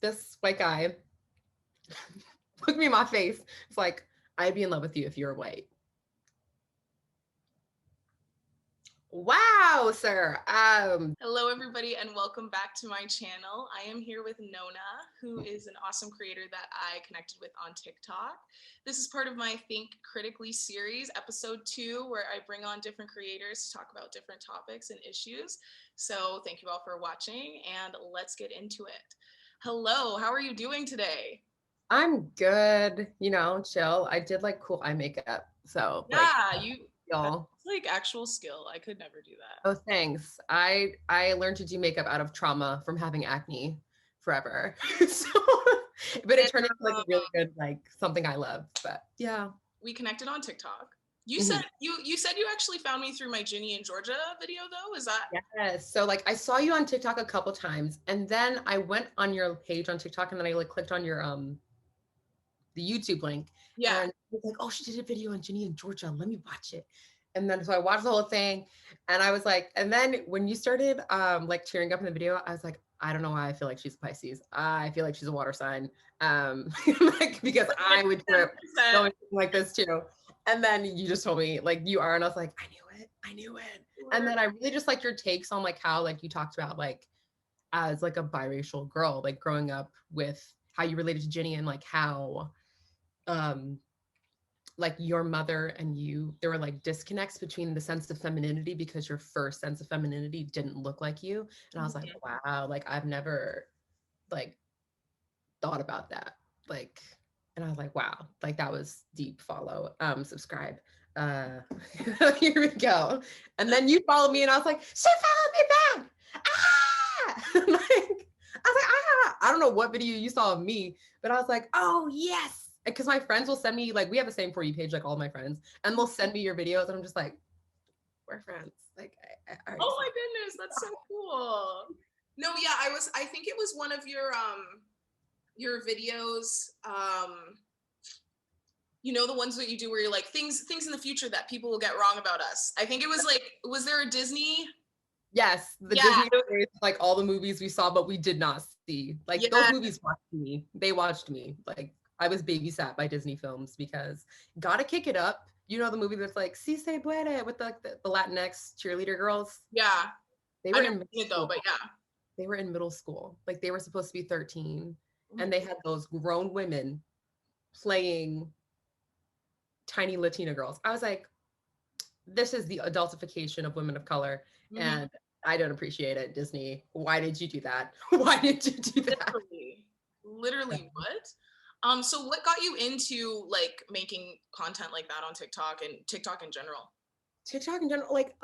this white guy looked me in my face. It's like, I'd be in love with you if you were white. Wow, sir. Hello, everybody, and welcome back to my channel. I am here with Nonnah, who is an awesome creator that I connected with on TikTok. This is part of my Think Critically series, episode 2, where I bring on different creators to talk about different topics and issues. So thank you all for watching, and let's get into it. Hello, how are you doing today? I'm good, chill. I did like cool eye makeup. So like Yeah, that's y'all. like actual skill. I could never do that. Oh, thanks. I learned to do makeup out of trauma from having acne forever. So, but it And turned into like a really good like something I love. But yeah. we connected on TikTok. You said Mhm. you actually found me through my Ginny in Georgia video though. Is that Yes. So like I saw you on TikTok a couple times, and then I went on your page on TikTok, and then I like clicked on your the YouTube link, yeah? and it was like, oh, she did a video on Ginny in Georgia. Let me watch it. And then so I watched the whole thing, and I was like, and then when you started like tearing up in the video, I was like, I don't know why I feel like she's Pisces. I feel like she's a water sign. Like because I would trip 100%. going like this too. And then you just told me like you are, and I was like, I knew it. I knew it. And then I really just like your takes on like how like you talked about like as like a biracial girl, like growing up with how you related to Ginny and like how um like your mother and you, there were like disconnects between the sense of femininity because your first sense of femininity didn't look like you. And I was like, wow, like I've never like thought about that. Like, and I was like, wow, like that was deep. Follow, subscribe. Uh Here we go. And then you followed me and I was like, she followed me back. Ah! Like, I was like, ah, I don't know what video you saw of me, but I was like, oh yes. Because my friends will send me, like, we have the same For You page, like all my friends, and they'll send me your videos, and I'm just like, we're friends. Like, I already Oh saw. my goodness, that's so cool. No, yeah, I think it was one of your videos. You know, the ones that you do where you're like things in the future that people will get wrong about us. I think it was like, was there a Disney? Yes, the Yeah, Disney movies, like all the movies we saw, but we did not see. Like those yeah. movies watched me. They watched me. Like I was babysat by Disney films because Gotta Kick It Up. You know the movie that's like Si se puede with the Latinx cheerleader girls. Yeah. They were I've in never middle seen it though, school. but yeah. They were in middle school. Like they were supposed to be 13, Oh my and they had those grown women playing tiny Latina girls. I was like, this is the adultification of women of color, Mhm. and I don't appreciate it. Disney, why did you do that? Why did you do that? Literally what? So what got you into like making content like that on TikTok and TikTok in general? TikTok in general, like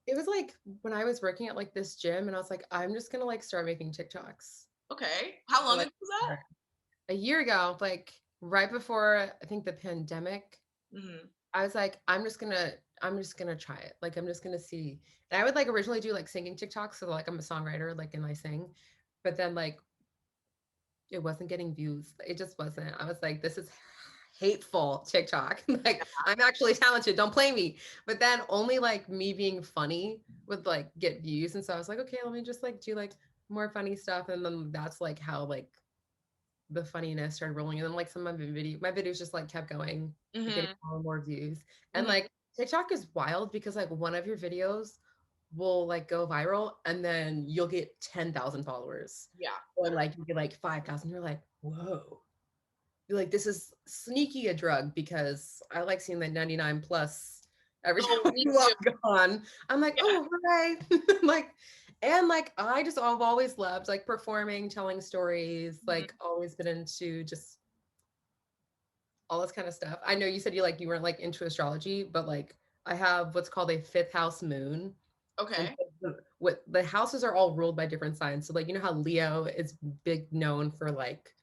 it was like when I was working at like this gym, and I was like, I'm just gonna like start making TikToks. Okay. How So long like ago was that? a year ago, like right before I think the pandemic, Mm-hmm. I was like, I'm just gonna try it. Like I'm just gonna see. And I would like originally do like singing TikToks, so like I'm a songwriter, like and I sing. But then like it wasn't getting views. It just wasn't. I was like, this is hateful TikTok. Like I'm actually talented. Don't play me. But then only like me being funny would like get views. And so I was like, okay, let me just like do like more funny stuff. And then that's like how like the funniness started rolling. And then like some of my videos just like kept going, like, getting Mm-hmm. more and more views. And Mm-hmm. like TikTok is wild because like one of your videos will like go viral and then you'll get 10,000 followers. Yeah. Or Literally. like you get like 5,000. You're like, whoa. You're like, this is sneaky a drug because I like seeing the 99 plus every Oh, time me you too. log on. I'm like, Yeah. oh, hooray. Like, and like, I've always loved like performing, telling stories, Mhm. like, always been into just all this kind of stuff. I know you said you weren't like into astrology, but like, I have what's called a fifth house moon. And Okay. so what the houses are all ruled by different signs. So, like, you know how Leo is big known for like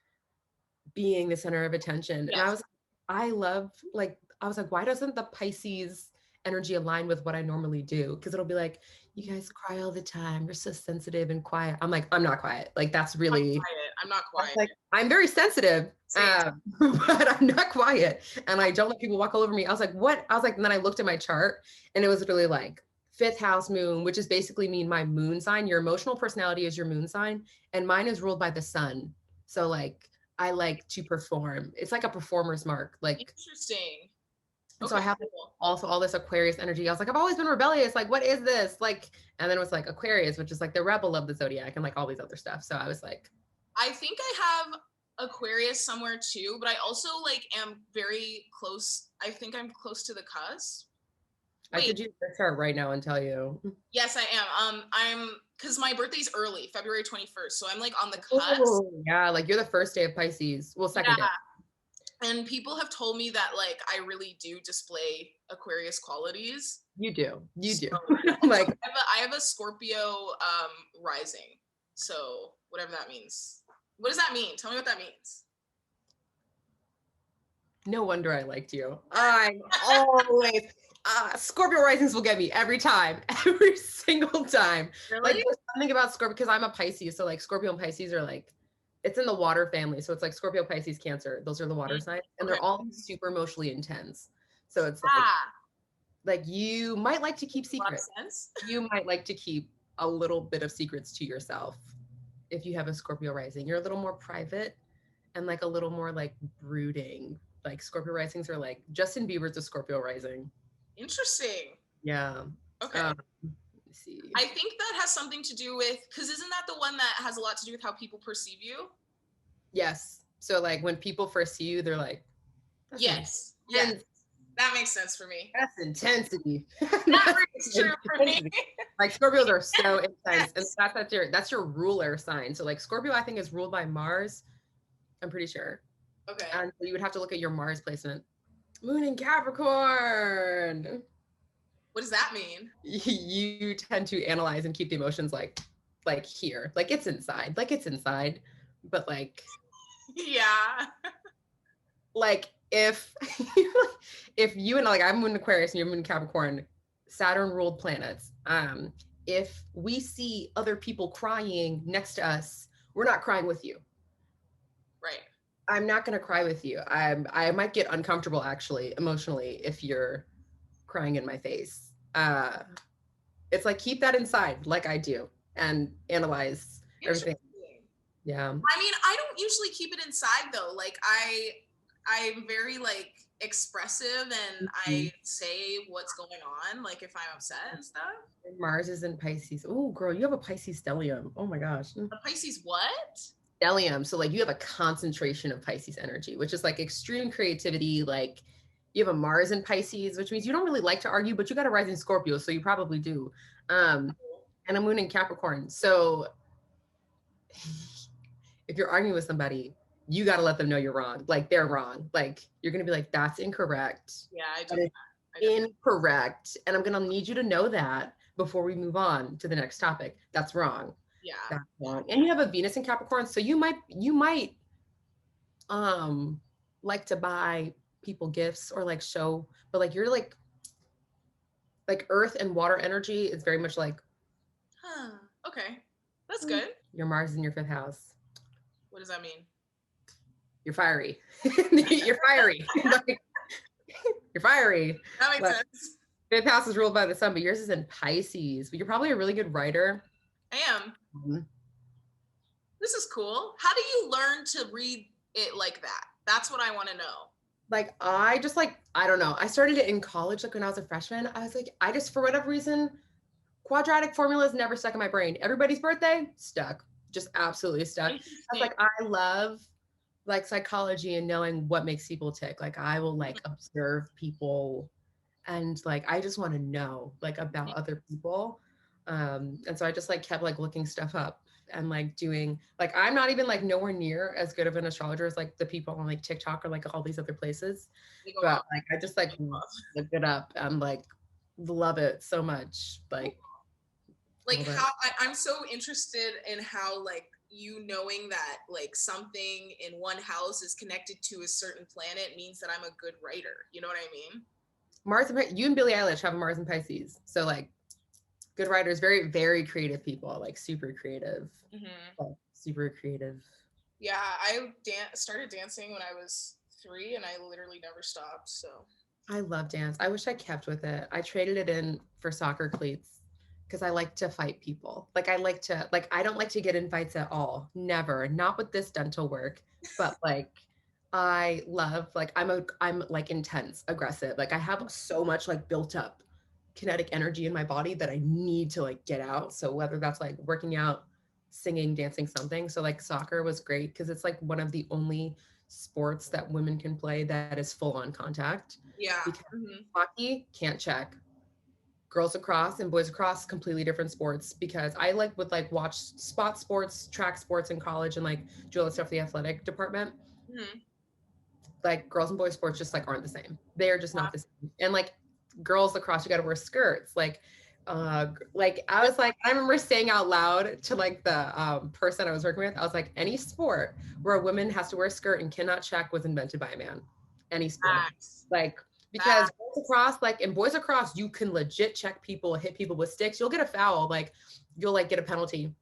being the center of attention. And Yes. I was like, why doesn't the Pisces energy align with what I normally do? Because it'll be like, you guys cry all the time. You're so sensitive and quiet. I'm like, I'm not quiet. Like I'm that's quiet. I'm not quiet. like, I'm very sensitive, Same. but I'm not quiet. And I don't let people walk all over me. I was like, what? I was like, and then I looked at my chart and it was really like fifth house moon, which is basically mean my moon sign. Your emotional personality is your moon sign, and mine is ruled by the sun. So like I like to perform. It's like a performer's mark. Like, Interesting. and so Okay, I have cool. also all this Aquarius energy. I was like, I've always been rebellious. Like, what is this? Like, and then it was like Aquarius, which is like the rebel of the zodiac, and like all these other stuff. So I was like, I think I have Aquarius somewhere too, but I also like am very close. I think I'm close to the cusp. I Wait, could use the chart right now and tell you. yes, I am. I'm because my birthday's early, February 21st, so I'm like on the cusp. Oh, yeah, like you're the first day of Pisces. Well, second day. Yeah, and people have told me that like I really do display Aquarius qualities. You do. You So, do. and so Like, I have a Scorpio rising. So whatever that means. What does that mean? Tell me what that means. no wonder I liked you. I'm always Scorpio risings will get me every time, every single time. Like Really? there's something about Scorpio because I'm a Pisces, so like Scorpio and Pisces are like it's in the water family. So it's like Scorpio, Pisces, Cancer. Those are the water signs, and Okay. they're all super emotionally intense. So it's Ah, like you might like to keep a lot of secrets. sense. You might like to keep a little bit of secrets to yourself. If you have a Scorpio rising, you're a little more private and like a little more like brooding. Like Scorpio risings are like Justin Bieber's a Scorpio rising. Interesting. Yeah. Okay. Let me see. I think that has something to do with because isn't that the one that has a lot to do with how people perceive you? Yes. So like when people first see you, they're like, that's Yes. Yes. intense. That makes sense for me. That's intensity. That That's rings true for me. intensity. Like Scorpios are so intense, and Yes. that's your ruler sign. So like Scorpio, I think is ruled by Mars. I'm pretty sure, Okay. and so you would have to look at your Mars placement. Moon in Capricorn. What does that mean? You tend to analyze and keep the emotions like here, like it's inside, but Yeah. like if if you and like I'm Moon Aquarius and you're Moon Capricorn, Saturn ruled planets. If we see other people crying next to us, we're not crying with you. Right. I'm not gonna cry with you. I might get uncomfortable actually emotionally if you're crying in my face. It's like keep that inside, like I do, and analyze everything. Interesting. Yeah. I mean, I don't usually keep it inside though. Like I'm very like expressive and I say what's going on, like if I'm upset and stuff. Mars is in Pisces. Oh, girl, you have a Pisces stellium. Oh my gosh. A Pisces what? Stellium. So like you have a concentration of Pisces energy, which is like extreme creativity. Like you have a Mars in Pisces, which means you don't really like to argue, but you got a rising Scorpio, so you probably do. And a moon in Capricorn. So if you're arguing with somebody, you got to let them know you're wrong. Like they're wrong. Like you're going to be like, that's incorrect. Yeah, I do That is incorrect. And I'm going to need you to know that before we move on to the next topic. That's wrong. Yeah. That's wrong. And you have a Venus in Capricorn. So you might like to buy people gifts or like show, but like you're like earth and water energy is very much like Huh. Okay. That's good. your Mars in your fifth house. What does that mean? You're fiery. You're fiery. Like, you're fiery. That makes But sense. fifth house is ruled by the sun, but yours is in Pisces. But you're probably a really good writer. I am. This is cool. How do you learn to read it like that? That's what I want to know. Like I just like I don't know. I started it in college, like when I was a freshman. I was like, I just for whatever reason, quadratic formulas never stuck in my brain. Everybody's birthday stuck, just absolutely stuck. I was like, I love like psychology and knowing what makes people tick. Like I will like observe people and like I just want to know like about other people. And so I just like kept like looking stuff up and like doing like I'm not even like nowhere near as good of an astrologer as like the people on like TikTok or like all these other places. But like I just like looked it up and like love it so much. Like how I'm so interested in how like you knowing that like something in one house is connected to a certain planet means that I'm a good writer. You know what I mean? Mars and you and Billie Eilish have a Mars and Pisces. So like good writers, very, very creative people, like super creative. Like, super creative. Yeah, I started dancing when I was 3 and I literally never stopped. So I love dance. I wish I kept with it. I traded it in for soccer cleats because I like to fight people. Like I like to I don't like to get in fights at all. Never. Not with this dental work. But like I love I'm like intense, aggressive. Like I have so much like built up kinetic energy in my body that I need to like get out. So whether that's like working out, singing, dancing, something. So like soccer was great because it's like one of the only sports that women can play that is full on contact. Yeah. Because Hmm. hockey can't check. Girls across and boys across, completely different sports. Because I like would like watch spot sports, track sports in college, and like do all the stuff for the athletic department. Hmm. Like girls and boys sports just like aren't the same. They are just Yeah. not the same. And like girls lacrosse, you got to wear skirts. Like I was like, I remember saying out loud to like the person I was working with, I was like, any sport where a woman has to wear a skirt and cannot check was invented by a man. Any sport, Facts. like because Facts. boys across, like in boys across, you can legit check people, hit people with sticks. You'll get a foul, like you'll like get a penalty,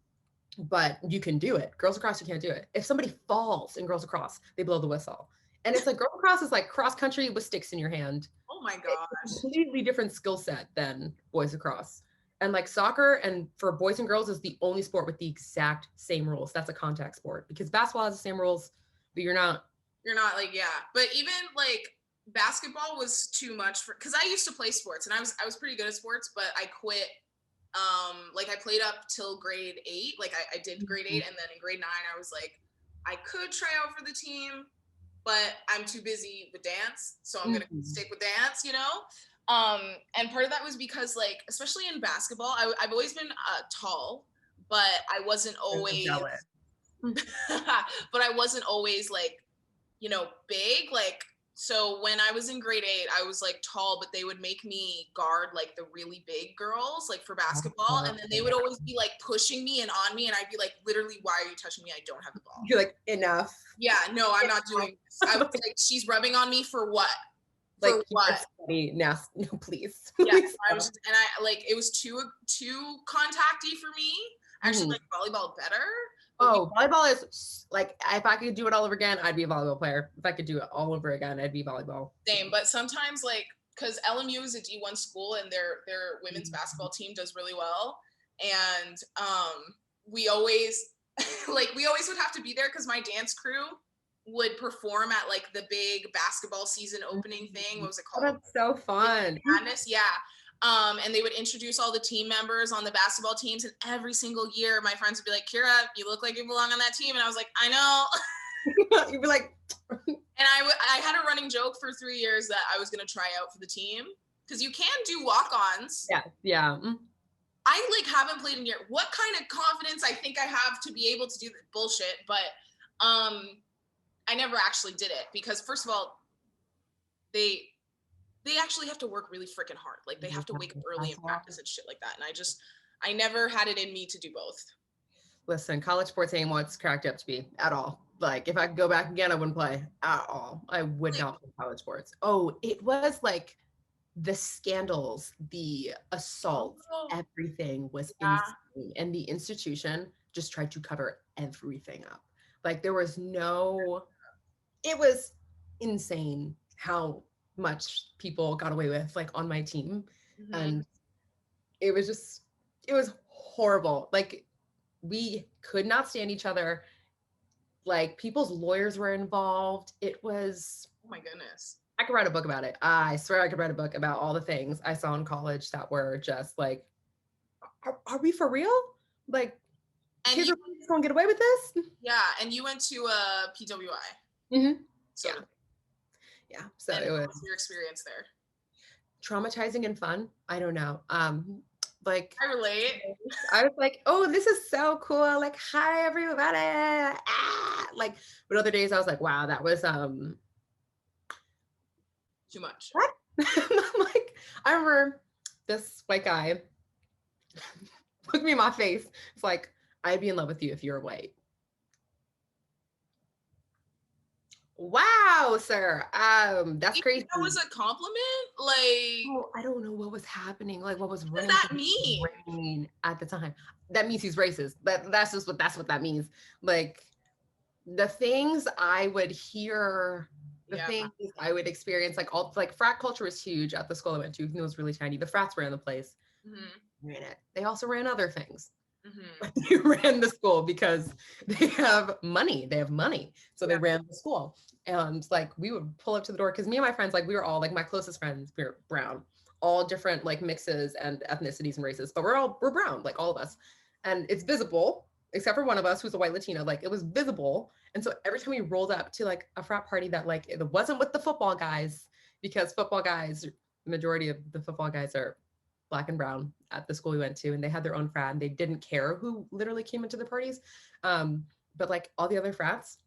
but you can do it. Girls across, you can't do it. If somebody falls in girls across, they blow the whistle. And it's like girls across is like cross country with sticks in your hand. Oh my It's a gosh. completely different skill set than boys across. And like soccer and for boys and girls is the only sport with the exact same rules. That's a contact sport because basketball has the same rules, but You're not like, yeah. But even like basketball was too much for, because I used to play sports and I was pretty good at sports, but I quit. Like I played up till grade 8. Like I did grade 8, and then in grade 9 I was like, I could try out for the team, but I'm too busy with dance, so I'm gonna Mhm. stick with dance, you know. And part of that was because, like, especially in basketball, I've always been tall, but I wasn't I'm always, jealous. but I wasn't always like, big. Like, so when I was in grade 8, I was like tall, but they would make me guard like the really big girls, like for basketball. And then they would always be like pushing me and on me. And I'd be like, literally, why are you touching me? I don't have the ball. You're like enough. Yeah, no, I'm not doing this. I was like, she's rubbing on me for what? For Like you're what? sweaty, nasty. No, please. Yeah, Please I was, stop. and I like it was too contacty for me. I actually Mhm. like volleyball better, but we Oh, volleyball is like if I could do it all over again, I'd be a volleyball player. If I could do it all over again, I'd be volleyball. same. But sometimes like because LMU is a D1 school and their women's basketball team does really well, and we always like we always would have to be there because my dance crew would perform at like the big basketball season opening thing. What was it Oh, called? that's so fun. Madness, yeah. And they would introduce all the team members on the basketball teams, and every single year, my friends would be like, "Kira, you look like you belong on that team," and I was like, "I know." You'd be like, And I had a running joke for 3 years that I was gonna try out for the team because you can do walk-ons. yeah, yeah. I like haven't played in year. What kind of confidence I think I have to be able to do bullshit? But I never actually did it because first of all, they they actually have to work really freaking hard. Like they have to wake up early and practice and shit like that. And I never had it in me to do both. Listen, college sports ain't what it's cracked up to be at all. Like, if I could go back again, I wouldn't play at all. I would Like, not play college sports. Oh, it was like the scandals, the assaults, oh, everything was yeah. insane. And the institution just tried to cover everything up. Like, there was no, it was insane how much people got away with, like, on my team. Mm-hmm. And it was just, it was horrible. Like, we could not stand each other. Like people's lawyers were involved. It was, Oh my goodness. I could write a book about it. I swear I could write a book about all the things I saw in college that were just like, are we for real? Like And kids you, are just gonna get away with this? yeah, and you went to a PWI. Mm-hmm. So, Yeah. Yeah. So and it what was was your experience there? traumatizing and fun. I don't know. Like I relate. I was like, oh, this is so cool. Like, hi everybody. Ah! Like, but other days I was like, wow, that was Too much. what? I'm like, I remember this white guy looked me in my face. It's like, I'd be in love with you if you were white. Wow, sir. That's You crazy. think that was a compliment? Like, Oh, I don't know what was happening. Like, what was what does that rampant mean? brain at the time? That means he's racist. That's what that means. Like the things I would hear The Yeah. thing is, I would experience like all like frat culture was huge at the school I went to, even though it was really tiny. The frats ran the place, ran it. They also ran other things. But they ran the school because they have money. They have money. So they ran the school. And like we would pull up to the door because me and my friends, like we were all like my closest friends, we were brown, all different like mixes and ethnicities and races, but we're brown, like all of us. And it's visible, except for one of us who's a white Latina, like it was visible. And so every time we rolled up to like a frat party that like it wasn't with the football guys, because football guys, majority of the football guys are Black and brown at the school we went to, and they had their own frat and they didn't care who literally came into the parties. But like all the other frats,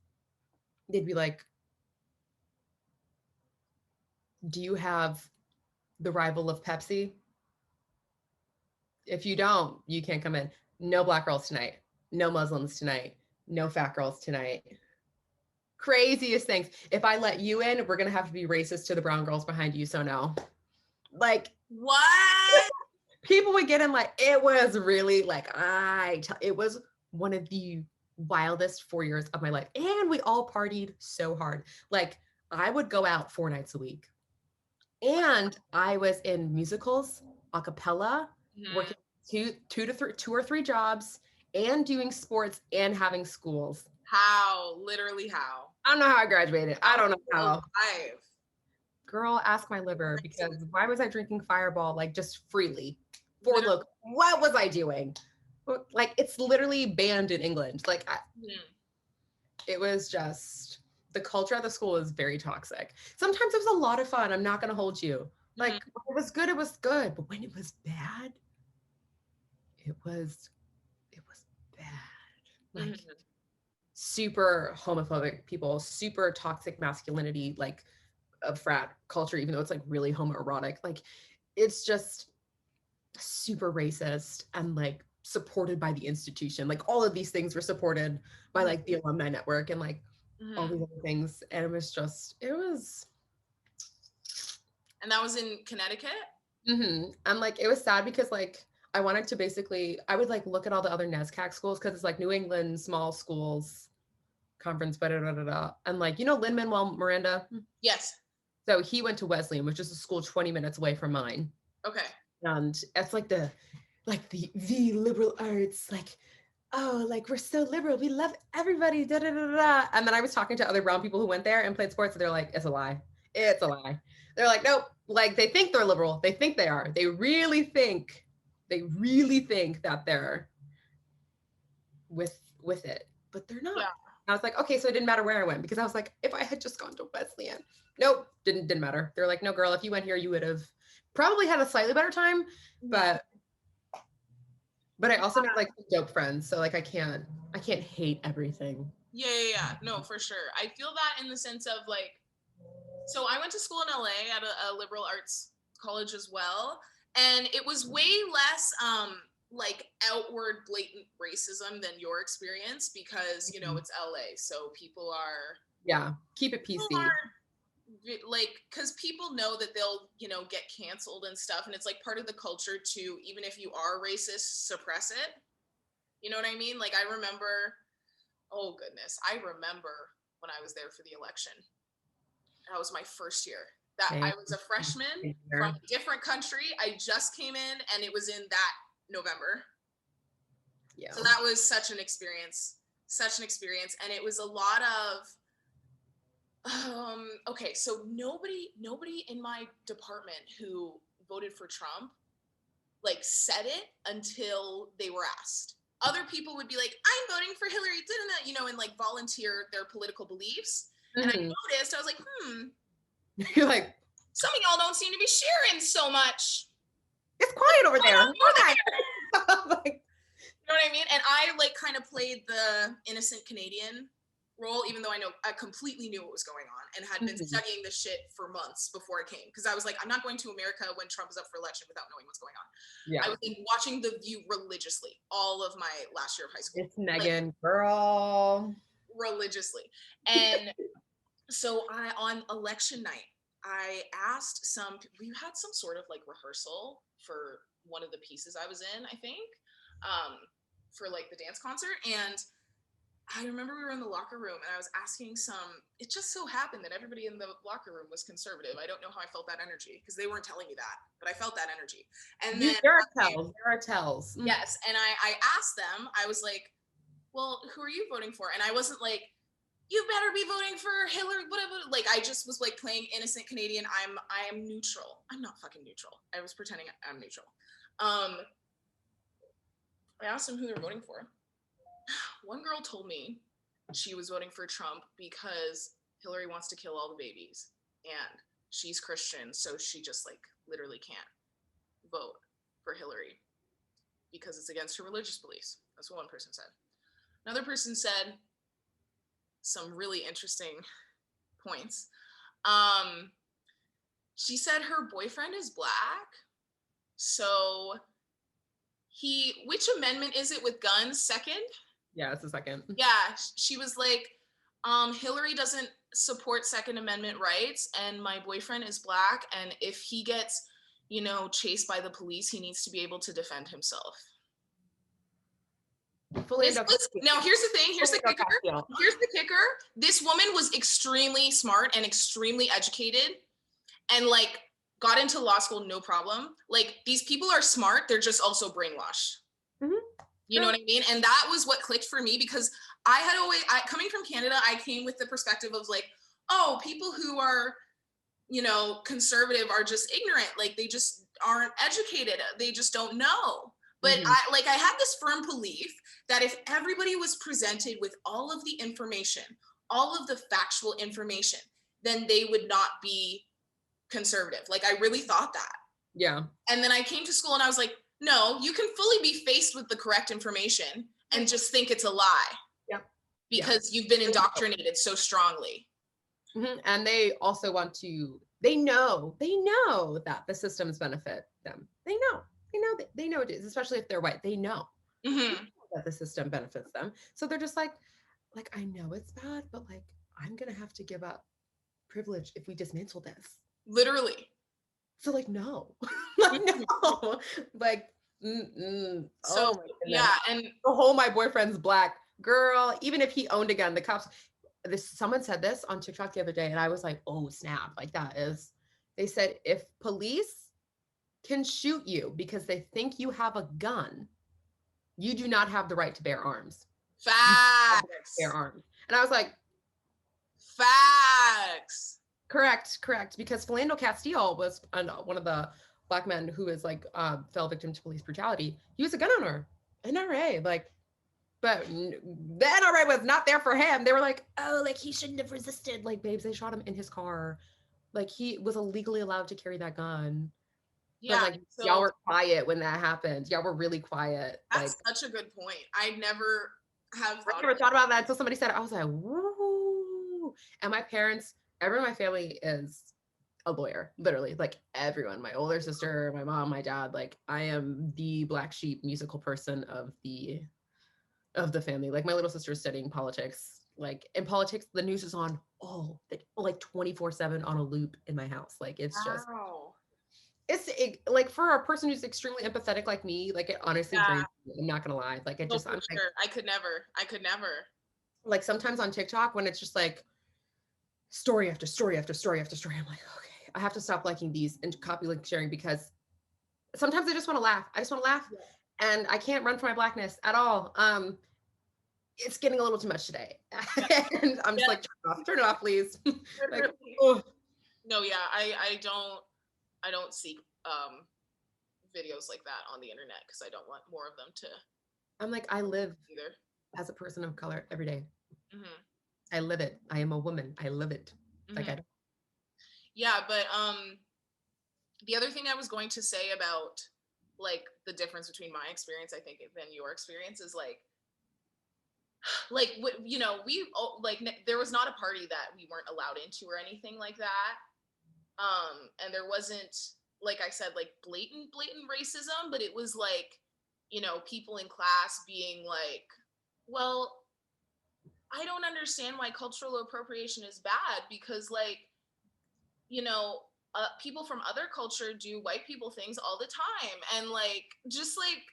they'd be like, do you have the rival of Pepsi? If you don't, you can't come in. No Black girls tonight. No Muslims tonight. No fat girls tonight. Craziest things. If I let you in, we're gonna have to be racist to the brown girls behind you. So no. Like What? people would get in like it was really like it was one of the wildest 4 years of my life. And we all partied so hard. Like I would go out 4 nights a week. And I was in musicals, a cappella, working two or three jobs, and doing sports and having schools. How? Literally how? I don't know how I graduated. I don't know how. Alive. Girl, ask my liver, because why was I drinking Fireball like just freely? For look, what was I doing? Like it's literally banned in England. Like it was just the culture at the school is very toxic. Sometimes it was a lot of fun. I'm not gonna hold you. Like when it was good, but when it was bad, it was bad. Like super homophobic people, super toxic masculinity, like a frat culture, even though it's like really homoerotic. Like it's just super racist and like supported by the institution. Like all of these things were supported by like the alumni network and like all these other things. And it was just, it was. And that was in Connecticut? And like, it was sad because like, I wanted to basically, I would like look at all the other NESCAC schools because it's like New England, small schools, conference, and like, you know, Lin-Manuel Miranda? Yes. So he went to Wesleyan, which is a school 20 minutes away from mine. Okay. And it's like the liberal arts, like, oh, like we're so liberal, we love everybody, da da da da. And then I was talking to other brown people who went there and played sports, and they're like, it's a lie. It's a lie. They're like, nope. Like they think they're liberal. They think they are. They really think that they're with it, but they're not. Yeah. I was like, okay, so it didn't matter where I went, because I was like, if I had just gone to Wesleyan, nope, didn't matter. They're like, no, girl, if you went here, you would have probably had a slightly better time, but I also made like dope friends, so like I can't hate everything. Yeah. No, for sure. I feel that in the sense of like, so I went to school in LA at a liberal arts college as well, and it was way less like outward blatant racism than your experience, because you know it's LA, so people are keep it PC. Like, because people know that they'll, you know, get canceled and stuff, and it's like part of the culture to, even if you are racist, suppress it. You know what I mean? Like I remember, oh goodness, I remember when I was there for the election. That was my first year. That I was a freshman from a different country. I just came in, and it was in that November. Yeah. So that was such an experience, and it was a lot of okay, so nobody in my department who voted for Trump like said it until they were asked. Other people would be like, I'm voting for Hillary, you know, and like volunteer their political beliefs. And I noticed, I was like, You're like, some of y'all don't seem to be sharing so much. It's quiet over there. Like, you know what I mean? And I like kind of played the innocent Canadian role, even though I completely knew what was going on and had been studying this shit for months before it came. Because I was like, I'm not going to America when Trump is up for election without knowing what's going on. Yeah. I was like watching The View religiously all of my last year of high school. It's Megan, like, girl. Religiously. And so on election night, I asked we had some sort of like rehearsal for one of the pieces I was in, I think, for like the dance concert. And I remember we were in the locker room and I was asking it just so happened that everybody in the locker room was conservative. I don't know how I felt that energy because they weren't telling me that, but I felt that energy. And then There are tells. There are tells. Yes. And I asked them, I was like, well, who are you voting for? And I wasn't like, you better be voting for Hillary, whatever. Like, I just was like playing innocent Canadian. I am neutral. I'm not fucking neutral. I was pretending I'm neutral. I asked them who they were voting for. One girl told me she was voting for Trump because Hillary wants to kill all the babies and she's Christian, so she just like literally can't vote for Hillary because it's against her religious beliefs. That's what one person said. Another person said some really interesting points. She said her boyfriend is Black, so which amendment is it with guns? Second? Yeah, it's the second. Yeah, she was like, Hillary doesn't support Second Amendment rights, and my boyfriend is Black, and if he gets, chased by the police, he needs to be able to defend himself. Now, here's the thing. Here's the kicker. This woman was extremely smart and extremely educated, and like got into law school no problem. Like, these people are smart. They're just also brainwashed. Mm-hmm. You know what I mean? And that was what clicked for me because coming from Canada, I came with the perspective of like, oh, people who are, conservative are just ignorant. Like, they just aren't educated. They just don't know. But I had this firm belief that if everybody was presented with all of the information, all of the factual information, then they would not be conservative. Like, I really thought that. Yeah. And then I came to school and I was like, no, you can fully be faced with the correct information and just think it's a lie. Yeah. Because you've been indoctrinated so strongly. Mm-hmm. And they also they know that the systems benefit them. They know it is, especially if they're white. They know that the system benefits them. So they're just like, I know it's bad, but like, I'm going to have to give up privilege if we dismantle this. Literally. So like, no, no, like, so yeah. And the whole, my boyfriend's Black, girl, even if he owned a gun, the cops, someone said this on TikTok the other day, and I was like, oh snap, like they said, if police can shoot you because they think you have a gun, you do not have the right to bear arms. Facts. Bear arms. And I was like, facts. Correct. Because Philando Castile was one of the Black men who is like fell victim to police brutality. He was a gun owner, NRA, like, but the NRA was not there for him. They were like, oh, like he shouldn't have resisted. Like, babes, they shot him in his car. Like, he was illegally allowed to carry that gun. Yeah, but like, y'all were quiet when that happened. Y'all were really quiet. That's such a good point. I never thought about that until somebody said it. I was like, woo. And my parents, everyone in my family is a lawyer, literally, like everyone. My older sister, my mom, my dad. Like, I am the black sheep musical person of the family. Like, my little sister is studying politics. Like, in politics, the news is on like 24/7 on a loop in my house. Like, it's just, like, for a person who's extremely empathetic like me, like, it honestly drains me. I'm not gonna lie. Like, I'm sure. I could never. Like, sometimes on TikTok when it's just like story after story after story after story, I'm like, okay, I have to stop liking these and copy link sharing, because sometimes I just want to laugh. And I can't run from my Blackness at all. It's getting a little too much today. And I'm just like, turn it off, please. Like, no, yeah, I don't seek videos like that on the internet because I don't want more of them to. I'm like, I live either as a person of color every day. I live it. I am a woman. I live it. Like, I don't. Yeah, but the other thing I was going to say about like the difference between my experience, I think, than your experience is like we like, there was not a party that we weren't allowed into or anything like that. And there wasn't, like I said, like blatant racism, but it was like, people in class being like, well, I don't understand why cultural appropriation is bad because, like, people from other culture do white people things all the time. And like, just like,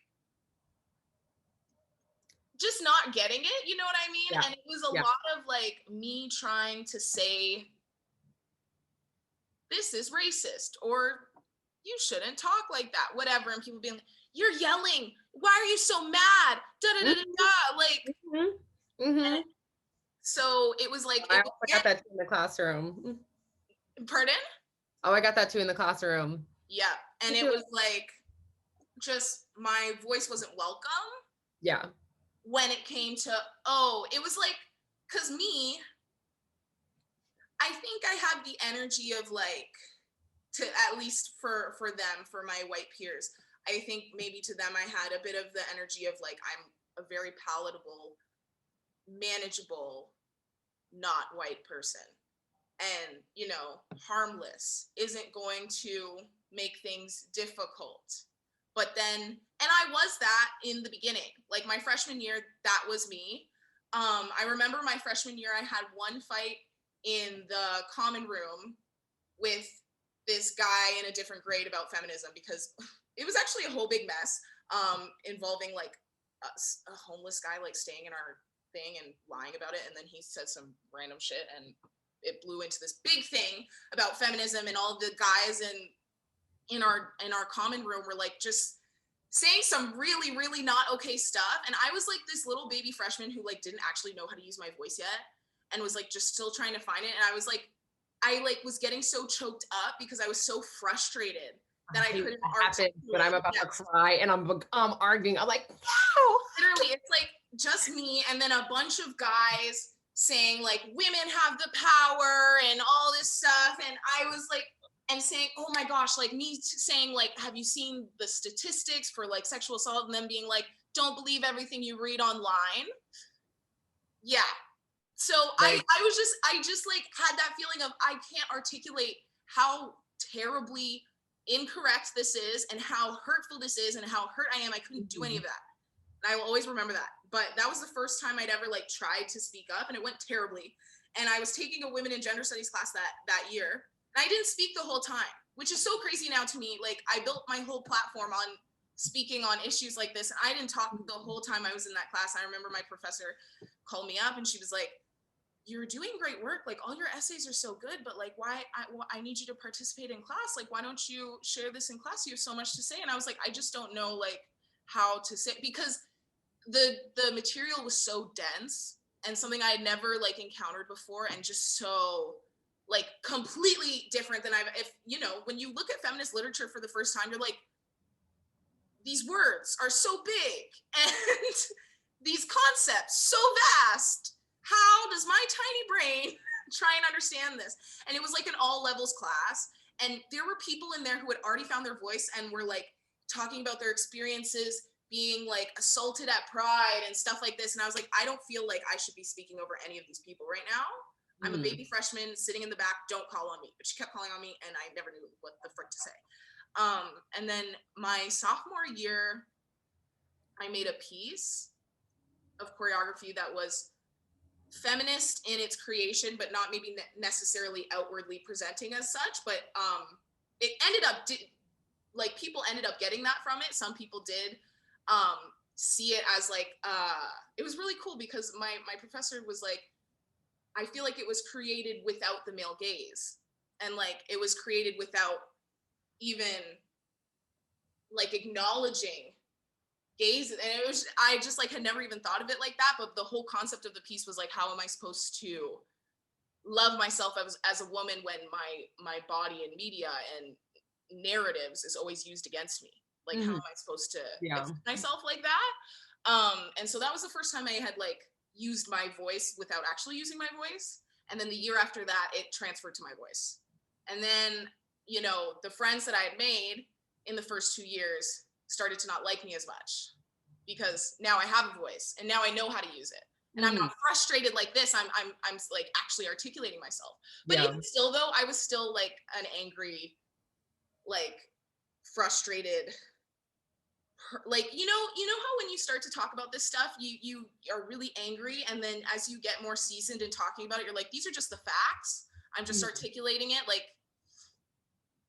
just not getting it, you know what I mean? Yeah. And it was a Yeah. lot of like me trying to say, this is racist, or you shouldn't talk like that, whatever. And people being like, you're yelling. Why are you so mad? Da da da da da. Like, so it was like, I it also would got get, that too in the classroom. pardon? Oh, I got that too in the classroom. Yeah. And it was like, just my voice wasn't welcome. Yeah. When it came to, oh, it was like, because me, I think I had the energy of like, to at least for them, for my white peers, I think maybe to them I had a bit of the energy of like, I'm a very palatable, manageable, not white person, and you know, harmless isn't going to make things difficult. But then, and I was that in the beginning, like my freshman year, that was me. I remember my freshman year I had one fight in the common room with this guy in a different grade about feminism, because it was actually a whole big mess, involving like a homeless guy like staying in our thing and lying about it, and then he said some random shit, and it blew into this big thing about feminism, and all the guys in our common room were like just saying some really really not okay stuff, and I was like this little baby freshman who like didn't actually know how to use my voice yet, and was like just still trying to find it, and I was getting so choked up because I was so frustrated that I couldn't articulate. When I'm about to cry and I'm arguing, I'm like, no. Literally, it's like just me and then a bunch of guys saying like women have the power and all this stuff, and I was like, and saying, oh my gosh, like me saying like, have you seen the statistics for like sexual assault, and them being like, don't believe everything you read online. Yeah. So Like, I just like had that feeling of I can't articulate how terribly incorrect this is and how hurtful this is and how hurt I am. I couldn't do any of that. And I will always remember that. But that was the first time I'd ever like tried to speak up, and it went terribly. And I was taking a women in gender studies class that year, and I didn't speak the whole time, which is so crazy now to me. Like I built my whole platform on speaking on issues like this, and I didn't talk the whole time I was in that class. I remember my professor called me up and she was like, you're doing great work, like all your essays are so good, but like why I need you to participate in class, like why don't you share this in class, you have so much to say. And I was like, I just don't know like how to say, because the material was so dense and something I had never like encountered before, and just so like completely different than if you know, when you look at feminist literature for the first time, you're like, these words are so big and these concepts so vast. How does my tiny brain try and understand this? And it was like an all levels class, and there were people in there who had already found their voice and were like talking about their experiences being like assaulted at Pride and stuff like this. And I was like, I don't feel like I should be speaking over any of these people right now. I'm a baby freshman sitting in the back, don't call on me. But she kept calling on me and I never knew what the frick to say. And then my sophomore year, I made a piece of choreography that was feminist in its creation, but not maybe necessarily outwardly presenting as such. But it ended up, like people ended up getting that from it. Some people did see it as like, it was really cool because my professor was like, I feel like it was created without the male gaze. And like, it was created without even like acknowledging gaze. And it was, I just like had never even thought of it like that. But the whole concept of the piece was like, how am I supposed to love myself as a woman when my body and media and narratives is always used against me? Like, how am I supposed to accept myself like that? And so that was the first time I had like used my voice without actually using my voice. And then the year after that, it transferred to my voice. And then, you know, the friends that I had made in the first 2 years started to not like me as much because now I have a voice and now I know how to use it. And I'm not frustrated like this. I'm like actually articulating myself. But even still though, I was still like an angry, like frustrated, like, you know how when you start to talk about this stuff, you are really angry. And then as you get more seasoned in talking about it, you're like, these are just the facts. I'm just articulating it. Like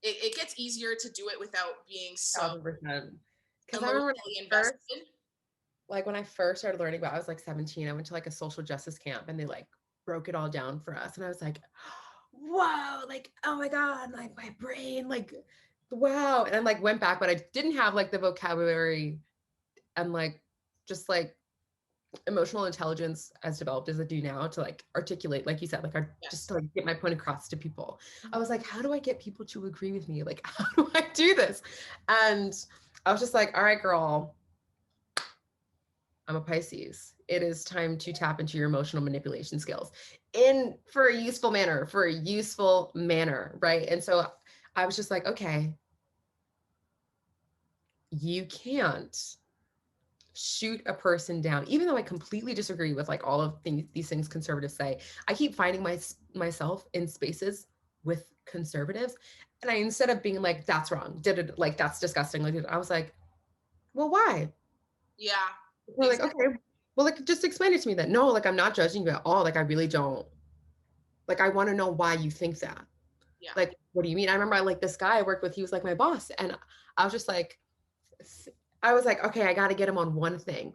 it gets easier to do it without being so 1,000%. emotionally invested. like when I first started learning about, I was like 17. I went to like a social justice camp and they like broke it all down for us. And I was like, whoa, like, oh my God, like my brain, like, wow. And I like went back, but I didn't have like the vocabulary and like just like emotional intelligence as developed as I do now to like articulate, like you said, like just Yes. to like get my point across to people. I was Mhm. like, how do I get people to agree with me? Like, how do I do this? And I was just like, all right, girl, I'm a Pisces. It is time to tap into your emotional manipulation skills in for a useful manner, right? And so I was just like, okay, you can't shoot a person down, even though I completely disagree with like all of these things conservatives say. I keep finding myself in spaces with conservatives, and I, instead of being like that's wrong, did it, like that's disgusting, like I was like, well, why? Yeah. We're like, Exactly. okay, well, like just explain it to me then. No, like I'm not judging you at all, like I really don't, like I want to know why you think that. Yeah. Like, what do you mean? I remember I like this guy I worked with, he was like my boss, and I was just like, I was like, okay, I got to get him on one thing.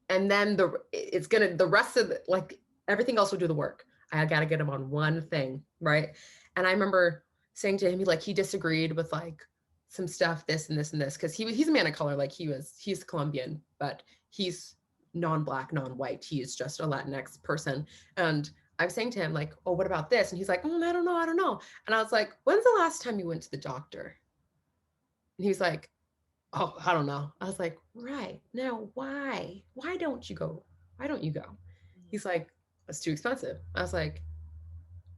And then the rest of the, like everything else will do the work. I got to get him on one thing. Right. And I remember saying to him, he disagreed with like some stuff, this and this and this. Cause he's a man of color. Like he's Colombian, but he's non-black, non-white. He is just a Latinx person. And I'm saying to him like, oh, what about this? And he's like, I don't know. I don't know. And I was like, when's the last time you went to the doctor? And he's like, oh, I don't know. I was like, right. Now, why? Why don't you go? Why don't you go? Mhm. He's like, it's too expensive. I was like,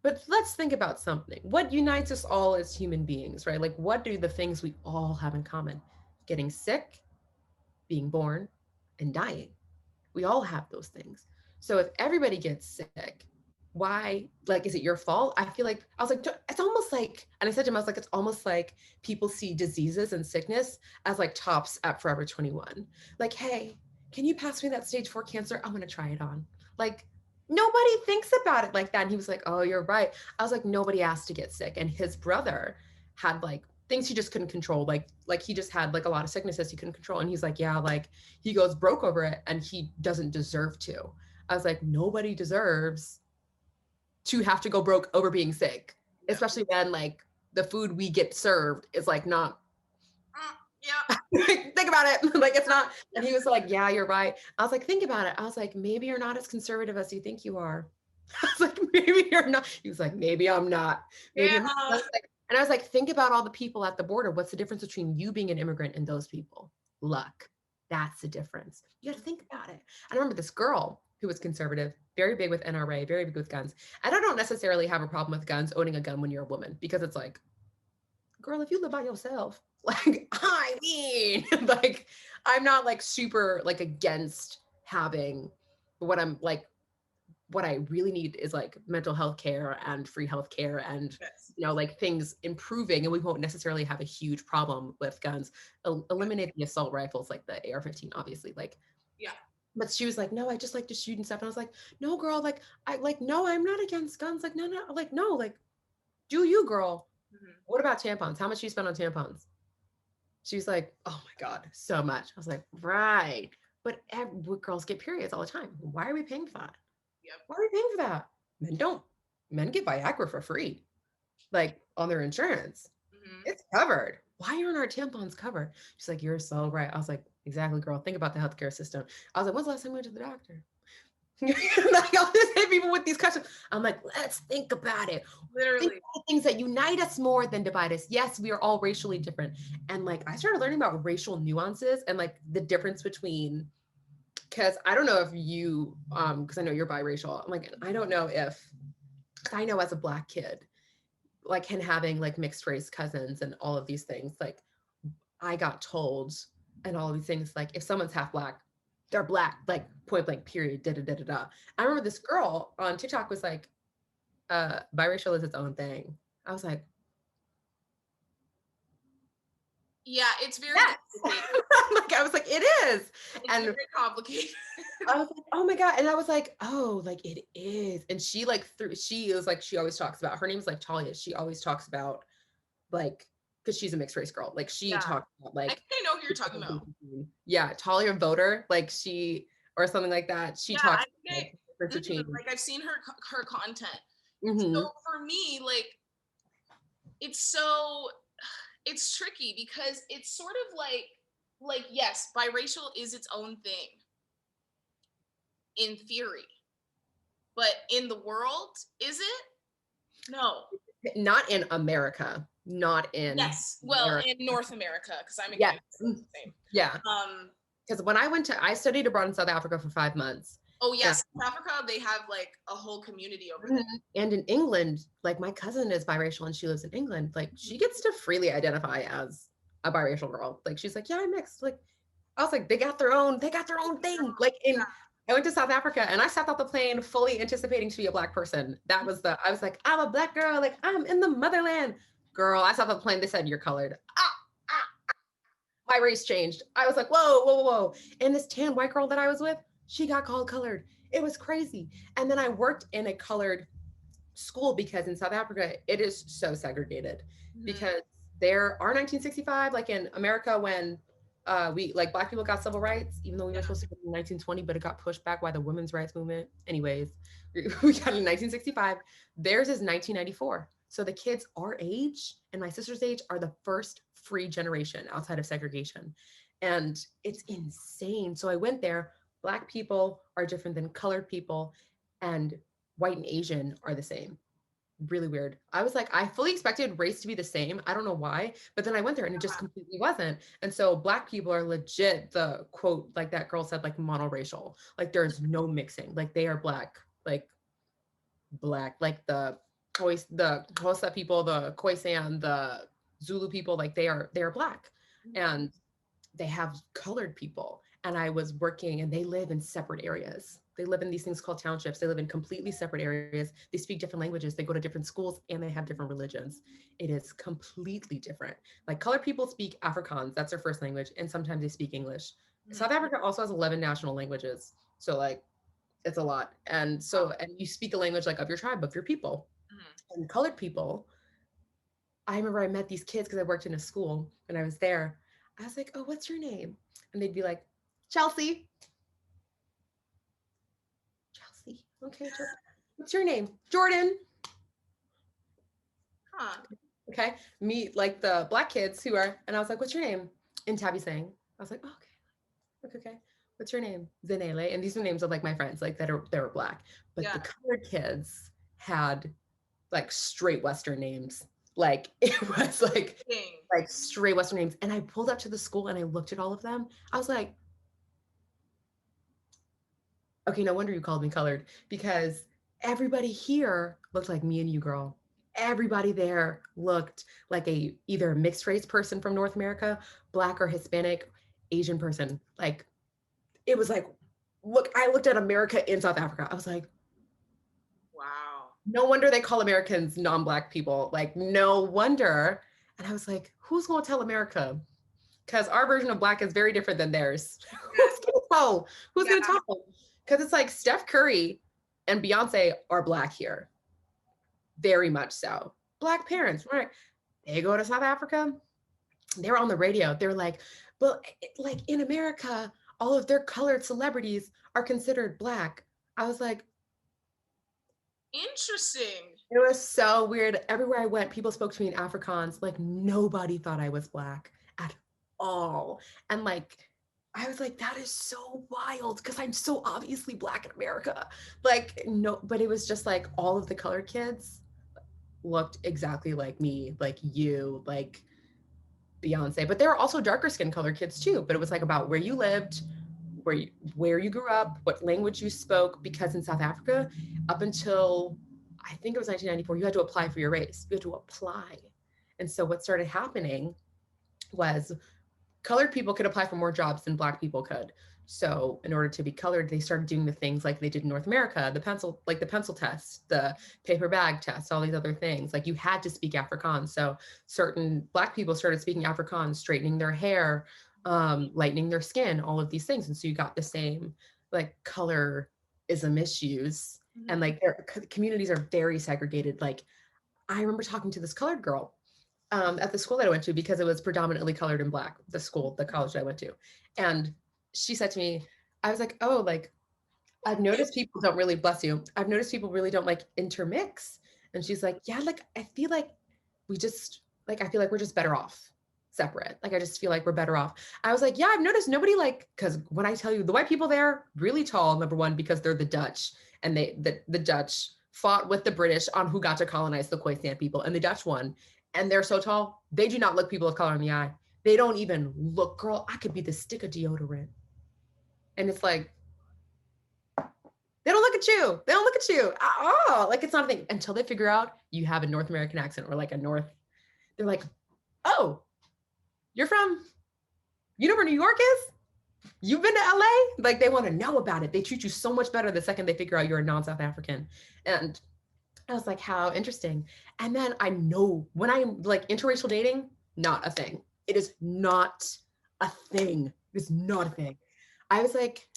but let's think about something. What unites us all as human beings, right? Like, what do the things we all have in common? Getting sick, being born, and dying. We all have those things. So if everybody gets sick, why, like, is it your fault? I feel like, I was like, it's almost like, and I said to him, I was like, it's almost like people see diseases and sickness as like tops at Forever 21. Like, hey, can you pass me that stage 4 cancer? I'm going to try it on. Like, nobody thinks about it like that. And he was like, oh, you're right. I was like, nobody asked to get sick. And his brother had like things he just couldn't control. Like he just had like a lot of sicknesses he couldn't control. And he's like, yeah, like he goes broke over it and he doesn't deserve to. I was like, nobody deserves to have to go broke over being sick, Yeah. especially when like the food we get served is like not Yeah. think about it. Like it's not. Yeah. And he was like, yeah, you're right. I was like, think about it. I was like, maybe you're not as conservative as you think you are. I was like, maybe you're not. He was like, maybe I'm not. Maybe I'm not. Yeah. And I was like, think about all the people at the border. What's the difference between you being an immigrant and those people? Luck. That's the difference. You got to think about it. I remember this girl who was conservative, very big with NRA, very big with guns. And I don't necessarily have a problem with guns, owning a gun when you're a woman, because it's like, girl, if you live by yourself, like, I mean, like, I'm not like super like against having what I'm like, what I really need is like mental health care and free health care and, Yes. like things improving, and we won't necessarily have a huge problem with guns. Eliminate the assault rifles, like the AR-15, obviously, like, Yeah. but she was like, no, I just like to shoot and stuff. And I was like, no, girl, like, no, I'm not against guns. Like, no, like, no, like, do you, girl? Mhm. What about tampons? How much do you spend on tampons? She's like, oh my God, so much. I was like, right. But girls get periods all the time. Why are we paying for that? Yep. Why are we paying for that? Men don't. Men get Viagra for free, like on their insurance. Mhm. It's covered. Why aren't our tampons covered? She's like, you're so right. I was like, exactly, girl. Think about the healthcare system. I was like, when's the last time you went to the doctor? Like, I'll just hit people with these questions. I'm like, let's think about it. Think Literally. about things that unite us more than divide us. Yes, we are all racially different. And like, I started learning about racial nuances and like the difference between, because I don't know if you, because I know you're biracial. I'm like, I don't know if, I know as a Black kid, like, and having like mixed race cousins and all of these things, like, I got told, and all of these things, like, if someone's half Black, they're Black, like, point blank, period, da da da da da. I remember this girl on TikTok was like, biracial is its own thing. I was like, Yeah, it's very yes. complicated. Like, I was like, it is. It's And very complicated. I was like, oh my God. And I was like, oh, like it is. And she was like, she always talks about, her name's like Talia. She always talks about like because she's a mixed race girl. Like she Yeah. talked about I like think I know who you're talking about. yeah, Talia Voter, like she or something like that. She Yeah, talks I think about the difference between like I've seen her content. mm-hmm. So for me, like it's tricky because it's sort of like yes, biracial is its own thing in theory, but in the world, is it? No. Not in America. Not in Yes. Well, America. in North America, because I'm in Yes. Canada. It's the same. Yeah. Because when I studied abroad in South Africa for 5 months. Oh yes, South Africa, they have like a whole community over there. And in England, like my cousin is biracial and she lives in England. Like she gets to freely identify as a biracial girl. Like she's like, yeah, I'm mixed. Like I was like, they got their own thing. Like I went to South Africa and I sat off the plane fully anticipating to be a Black person. I was like, I'm a Black girl. Like I'm in the motherland. Girl, I sat off the plane. They said, you're colored. My race changed. I was like, whoa, whoa, whoa. And this tan white girl that I was with, she got called colored. It was crazy. And then I worked in a colored school because in South Africa, it is so segregated because there are 1965, like in America, when we like Black people got civil rights, even though we were supposed to go in 1920, but it got pushed back by the women's rights movement. Anyways, we got in 1965. Theirs is 1994. So the kids our age and my sister's age are the first free generation outside of segregation. And it's insane. So I went there. Black people are different than colored people, and white and Asian are the same. Really weird. I was like, I fully expected race to be the same. I don't know why, but then I went there and it just completely wasn't. And so Black people are legit the quote, like that girl said, like monoracial. Like there's no mixing. Like they are Black, like the Xhosa people, the Khoisan, the Zulu people, like they are Black. And they have colored people. And I was working and they live in separate areas. They live in these things called townships. They live in completely separate areas. They speak different languages. They go to different schools and they have different religions. It is completely different. Like colored people speak Afrikaans, that's their first language. And sometimes they speak English. South Africa also has 11 national languages. So like it's a lot. And so, and you speak a language like of your tribe, of your people. And colored people, I remember I met these kids because I worked in a school and I was there. I was like, oh, what's your name? And they'd be like, Chelsea. Chelsea. Okay. What's your name? Jordan. Huh. Okay. Meet like the Black kids who are, and I was like, what's your name? And Tabby sang. I was like, oh, okay. What's your name? Zanele. And these are names of like my friends, like that were Black. But the colored kids had like straight Western names. Like it was like straight Western names. And I pulled up to the school and I looked at all of them. I was like, okay, no wonder you called me colored, because everybody here looked like me and you, girl. Everybody there looked like either a mixed race person from North America, Black or Hispanic, Asian person. Like it was like, look, I looked at America in South Africa. I was like, wow. No wonder they call Americans non-Black people. Like, no wonder. And I was like, who's going to tell America? Because our version of Black is very different than theirs. Who's going to tell? Who's going to tell? Because it's like Steph Curry and Beyonce are Black here. Very much so. Black parents, right? They go to South Africa. They're on the radio. They're like, well, like in America, all of their colored celebrities are considered Black. I was like, interesting. It was so weird. Everywhere I went, people spoke to me in Afrikaans. Like nobody thought I was Black at all. And like, I was like, that is so wild because I'm so obviously Black in America. Like, no, but it was just like all of the colored kids looked exactly like me, like you, like Beyonce. But there were also darker skin colored kids too. But it was like about where you lived, where you grew up, what language you spoke. Because in South Africa, up until I think it was 1994, you had to apply for your race. You had to apply. And so what started happening was colored people could apply for more jobs than Black people could. So in order to be colored, they started doing the things like they did in North America, the pencil test, the paper bag test, all these other things. Like you had to speak Afrikaans. So certain Black people started speaking Afrikaans, straightening their hair, lightening their skin, all of these things. And so you got the same like colorism issues. And like their communities are very segregated. Like I remember talking to this colored girl at the school that I went to, because it was predominantly colored and black, the college that I went to. And she said to me, I was like, oh, like, I've noticed people don't really, bless you, I've noticed people really don't like intermix. And she's like, yeah, like, I feel like I feel like we're just better off separate. Like, I just feel like we're better off. I was like, yeah, I've noticed nobody like, because when I tell you, the white people there, really tall, number one, because they're the Dutch, and the Dutch fought with the British on who got to colonize the Khoisan people, and the Dutch won. And they're so tall, they do not look people of color in the eye. They don't even look, girl, I could be the stick of deodorant. And it's like, they don't look at you. They don't look at you. Oh, like, it's not a thing until they figure out you have a North American accent, or like they're like, oh, you know where New York is? You've been to LA? Like, they want to know about it. They treat you so much better the second they figure out you're a non-South African. And I was like, how interesting. And then I know when I'm like interracial dating, not a thing. It is not a thing. It's not a thing. I was like,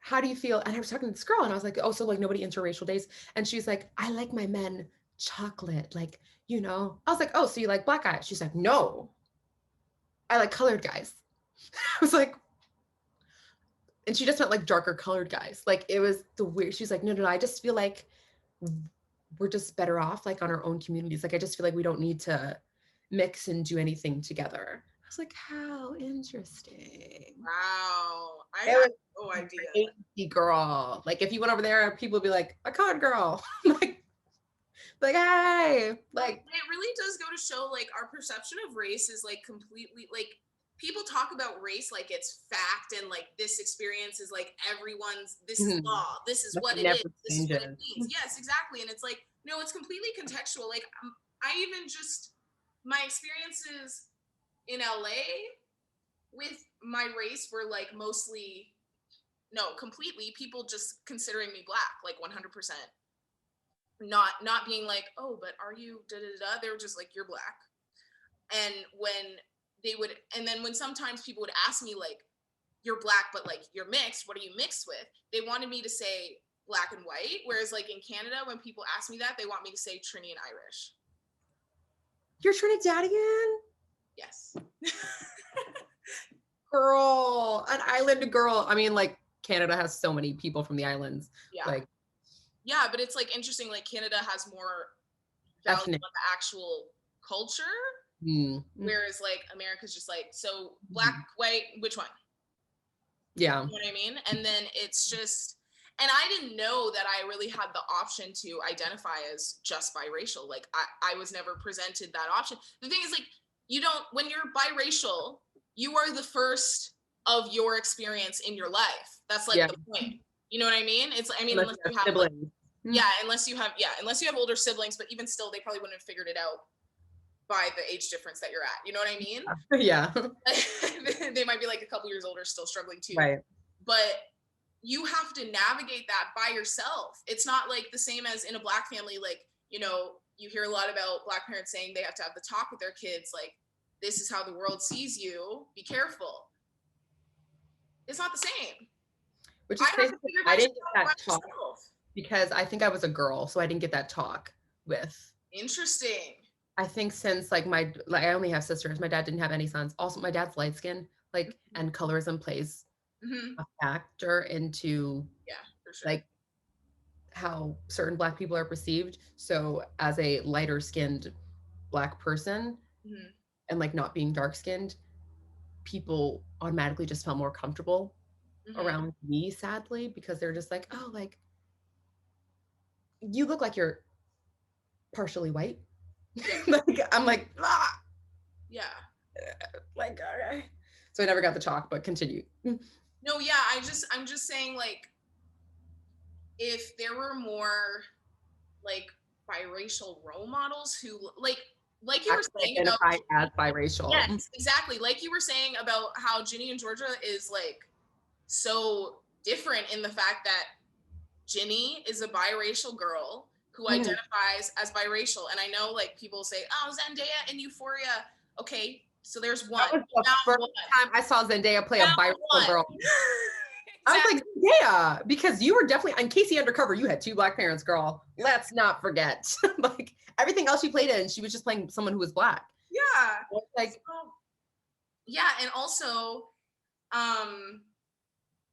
how do you feel? And I was talking to this girl, and I was like, oh, so like nobody interracial dates? And she's like, I like my men chocolate, like, you know. I was like, oh, so you like black guys? She's like, no, I like colored guys. I was like, and she just meant like darker colored guys. Like, it was the weird. She's like, no, I just feel like we're just better off like on our own communities. Like, I just feel like we don't need to mix and do anything together. I was like, how interesting. Wow. I had no idea. Crazy girl. Like, if you went over there, people would be like, a colored girl. like, hey, like, it really does go to show like our perception of race is like completely like, people talk about race like it's fact, and like this experience is like everyone's, this is law, this is what it is, this is what it means. Yes, exactly. And it's like, no, it's completely contextual. Like, I even just, my experiences in LA with my race were like mostly, no, completely people just considering me black, like 100%. Not being like, oh, but are you da da da? They were just like, you're black. And then when sometimes people would ask me like, you're black, but like you're mixed, what are you mixed with? They wanted me to say black and white. Whereas like in Canada, when people ask me that, they want me to say Trini and Irish. You're Trinidadian? Yes. Girl, an island girl. I mean, like, Canada has so many people from the islands. Yeah. Like, yeah, but it's like interesting, like Canada has more value on the actual culture. Whereas like America's just like, so black, white, which one? Yeah. You know what I mean? And then it's just, and I didn't know that I really had the option to identify as just biracial. Like I was never presented that option. The thing is like, when you're biracial, you are the first of your experience in your life. That's like the point. You know what I mean? It's, I mean, unless you have siblings. Unless you have older siblings, but even still, they probably wouldn't have figured it out by the age difference that you're at. You know what I mean? Yeah. They might be like a couple years older, still struggling too. Right. But you have to navigate that by yourself. It's not like the same as in a black family. Like, you know, you hear a lot about black parents saying they have to have the talk with their kids. Like, this is how the world sees you. Be careful. It's not the same. Which is crazy. I didn't get that talk because I think I was a girl, so I didn't get that talk with. Interesting. I think since like I only have sisters. My dad didn't have any sons. Also, my dad's light skin, like, and colorism plays a factor into for sure. Like how certain black people are perceived. So as a lighter skinned black person and like not being dark skinned, people automatically just felt more comfortable around me, sadly, because they're just like, oh, like, you look like you're partially white. Like, I'm like, ah. Yeah. Like, okay. So I never got the talk, but continue. No, yeah, I'm just saying, like, if there were more like biracial role models who like you were saying about as biracial. Yes, exactly. Like you were saying about how Ginny in Georgia is like so different in the fact that Ginny is a biracial girl who identifies as biracial. And I know like people say, oh, Zendaya in Euphoria. Okay, so there's one. That was the first time I saw Zendaya play a biracial girl. Exactly. I was like, Yeah, because you were definitely on Casey Undercover. You had 2 Black parents, girl. Let's not forget. Like everything else she played in, she was just playing someone who was Black. Yeah. Like, so, yeah, and also,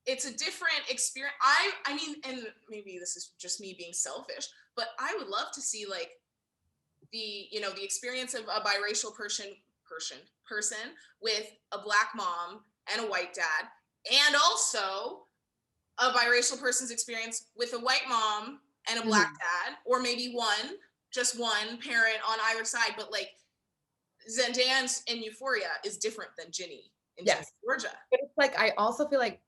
it's a different experience. I mean, and maybe this is just me being selfish, but I would love to see like the the experience of a biracial person with a Black mom and a white dad, and also a biracial person's experience with a white mom and a Black dad, or maybe just one parent on either side. But like Zendaya in Euphoria is different than Ginny in Georgia. But it's like, I also feel like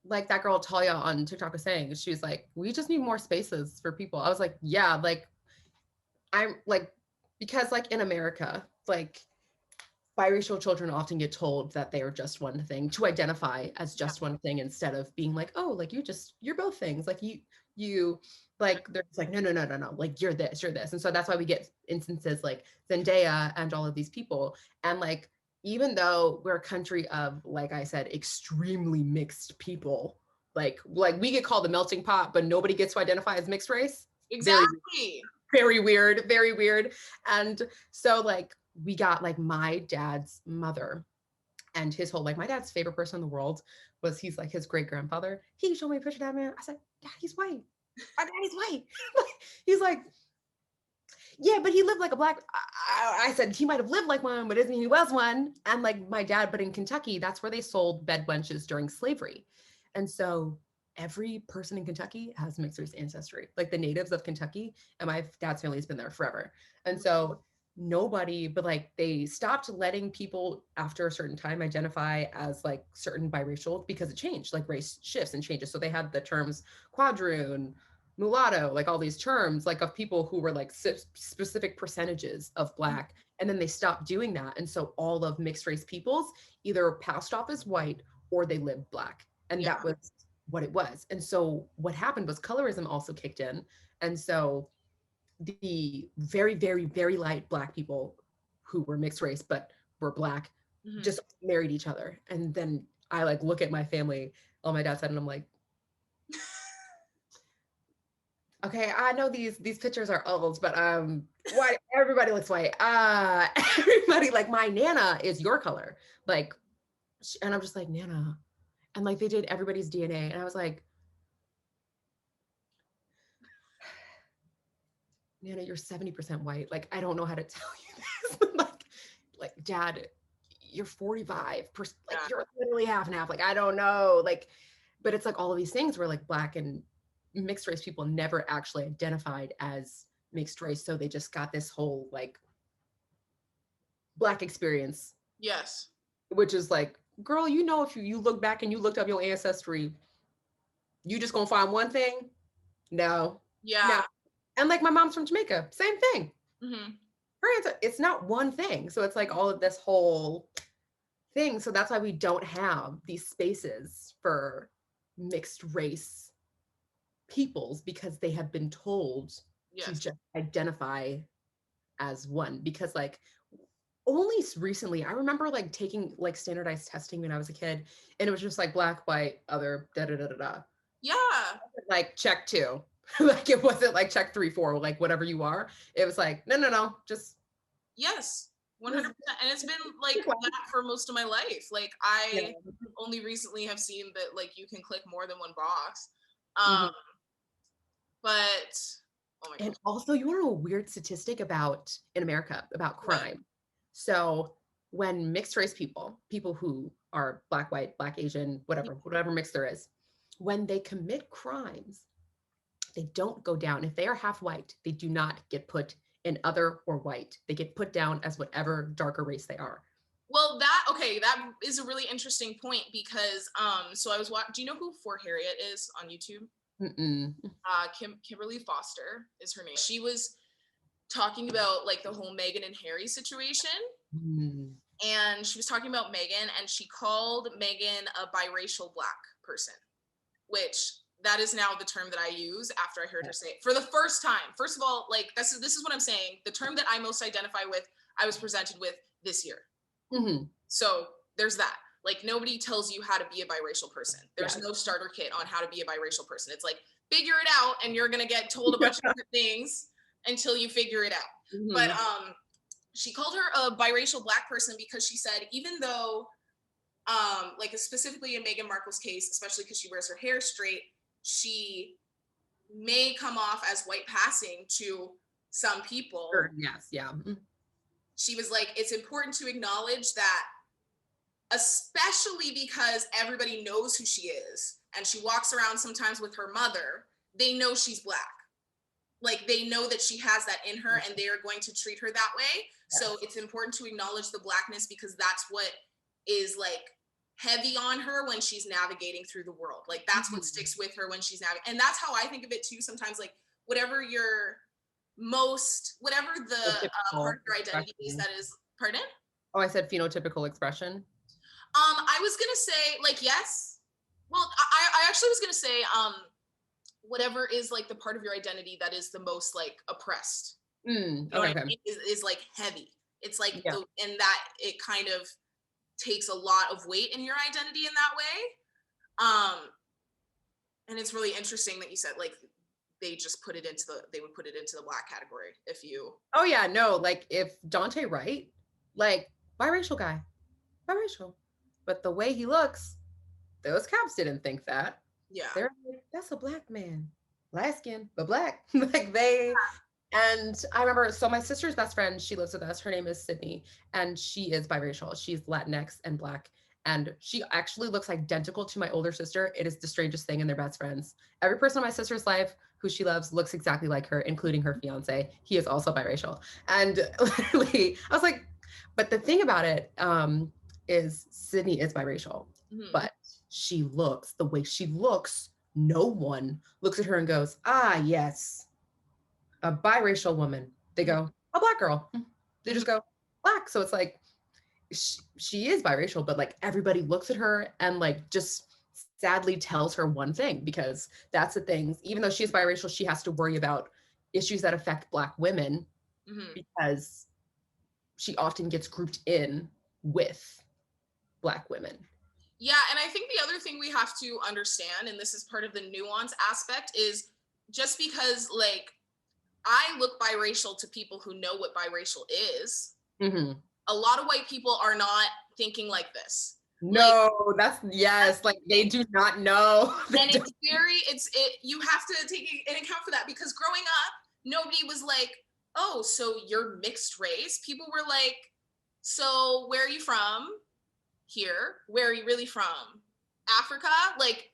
that girl Talia on TikTok was saying, she was like, we just need more spaces for people. I was like, yeah, like I'm like, because like in America, like biracial children often get told that they are just one thing, to identify as just one thing, instead of being like, oh, like you're both things. Like you like, there's like, no, like you're this. And so that's why we get instances like Zendaya and all of these people. And like, even though we're a country of, like I said, extremely mixed people, like we get called the melting pot, but nobody gets to identify as mixed race. Exactly. Very weird. And so like, we got like my dad's mother, and his whole, like, my dad's favorite person in the world was, he's like his great grandfather. He showed me a picture of that man. I said, Dad, he's white. My daddy's white. He's like, yeah, but he lived like a Black. I said, he might have lived like one, but isn't he was one? And like my dad, but in Kentucky, that's where they sold bed wenches during slavery. And so every person in Kentucky has mixed race ancestry, like the natives of Kentucky. And my dad's family has been there forever. And so nobody, but like they stopped letting people after a certain time identify as like certain biracial, because it changed, like race shifts and changes. So they had the terms quadroon, mulatto, like all these terms like of people who were like specific percentages of Black, and then they stopped doing that. And so all of mixed race peoples either passed off as white or they lived Black, and that was what it was. And so what happened was colorism also kicked in, and so the very, very, very light Black people who were mixed race but were Black just married each other. And then I like look at my family on my dad's side, and I'm like, okay, I know these pictures are old, but why everybody looks white? Everybody, like my Nana is your color, like, and I'm just like, Nana, and like they did everybody's DNA, and I was like, Nana, you're 70% white. Like, I don't know how to tell you this. like, Dad, you're 45%. Like, you're literally half and half. Like, I don't know. Like, but it's like all of these things where like Black and mixed race people never actually identified as mixed race. So they just got this whole like Black experience. Yes. Which is like, girl, you know, if you look back and you looked up your ancestry, you just gonna find one thing? No. Yeah. No. And like my mom's from Jamaica, same thing. Mm-hmm. Her answer, it's not one thing. So it's like all of this whole thing. So that's why we don't have these spaces for mixed race peoples, because they have been told to just identify as one. Because like only recently, I remember like taking like standardized testing when I was a kid, and it was just like Black, white, other, da da da da da. Yeah. Like check 2. Like it wasn't like check 3, 4, like whatever you are. It was like, no, just. Yes, 100%. And it's been like that for most of my life. Like I only recently have seen that like you can click more than one box. But oh my God. And also, you want to know a weird statistic about in America about crime? Right. So when mixed race people who are Black, white, Black, Asian, whatever mix there is, when they commit crimes, they don't go down. If they are half white, they do not get put in other or white. They get put down as whatever darker race they are. Well, that is a really interesting point, because so I was watching. Do you know who For Harriet is on YouTube? Kimberly Foster is her name. She was talking about like the whole Meghan and Harry situation. And she was talking about Meghan, and she called Meghan a biracial Black person, which that is now the term that I use after I heard her say it for the first time. First of all, like this is what I'm saying. The term that I most identify with, I was presented with this year. So there's that. Like nobody tells you how to be a biracial person. There's no starter kit on how to be a biracial person. It's like, figure it out, and you're gonna get told a bunch of different things until you figure it out. But she called her a biracial Black person because she said, even though like specifically in Meghan Markle's case, especially because she wears her hair straight, she may come off as white passing to some people. Sure. Yes. Yeah. She was like, it's important to acknowledge that, especially because everybody knows who she is and she walks around sometimes with her mother, they know she's Black. Like they know that she has that in her and they are going to treat her that way. Yes. So it's important to acknowledge the Blackness because that's what is like heavy on her when she's navigating through the world. Like that's what sticks with her when she's navigating. And that's how I think of it too. Sometimes like whatever the part of your identity is that is, pardon? Oh, I said phenotypical expression. I was gonna say like, yes. Well, I actually was gonna say, whatever is like the part of your identity that is the most like oppressed. You know what I mean? Is like heavy. It's like, and that it kind of takes a lot of weight in your identity in that way. And it's really interesting that you said like they would put it into the Black category if you. Oh yeah, no, like if Dante Wright, like biracial guy, biracial, but the way he looks, those cops didn't think that. Yeah, they're like, that's a Black man, light skin but Black. Like they. And I remember, so my sister's best friend, she lives with us. Her name is Sydney, and she is biracial. She's Latinx and Black, and she actually looks identical to my older sister. It is the strangest thing, and they're best friends. Every person in my sister's life who she loves looks exactly like her, including her fiance. He is also biracial. And literally, I was like, but the thing about it is Sydney is biracial, but she looks the way she looks. No one looks at her and goes, ah, yes, a biracial woman. They go, a Black girl. They just go Black. So it's like she is biracial, but like everybody looks at her and like just sadly tells her one thing, because that's the thing. Even though she is biracial, she has to worry about issues that affect Black women because she often gets grouped in with Black women. Yeah, and I think the other thing we have to understand, and this is part of the nuance aspect, is just because like I look biracial to people who know what biracial is. A lot of white people are not thinking like this. No, like they do not know. And you have to take an account for that, because growing up, nobody was like, oh, so you're mixed race. People were like, so where are you from? Here. Where are you really from? Africa. Like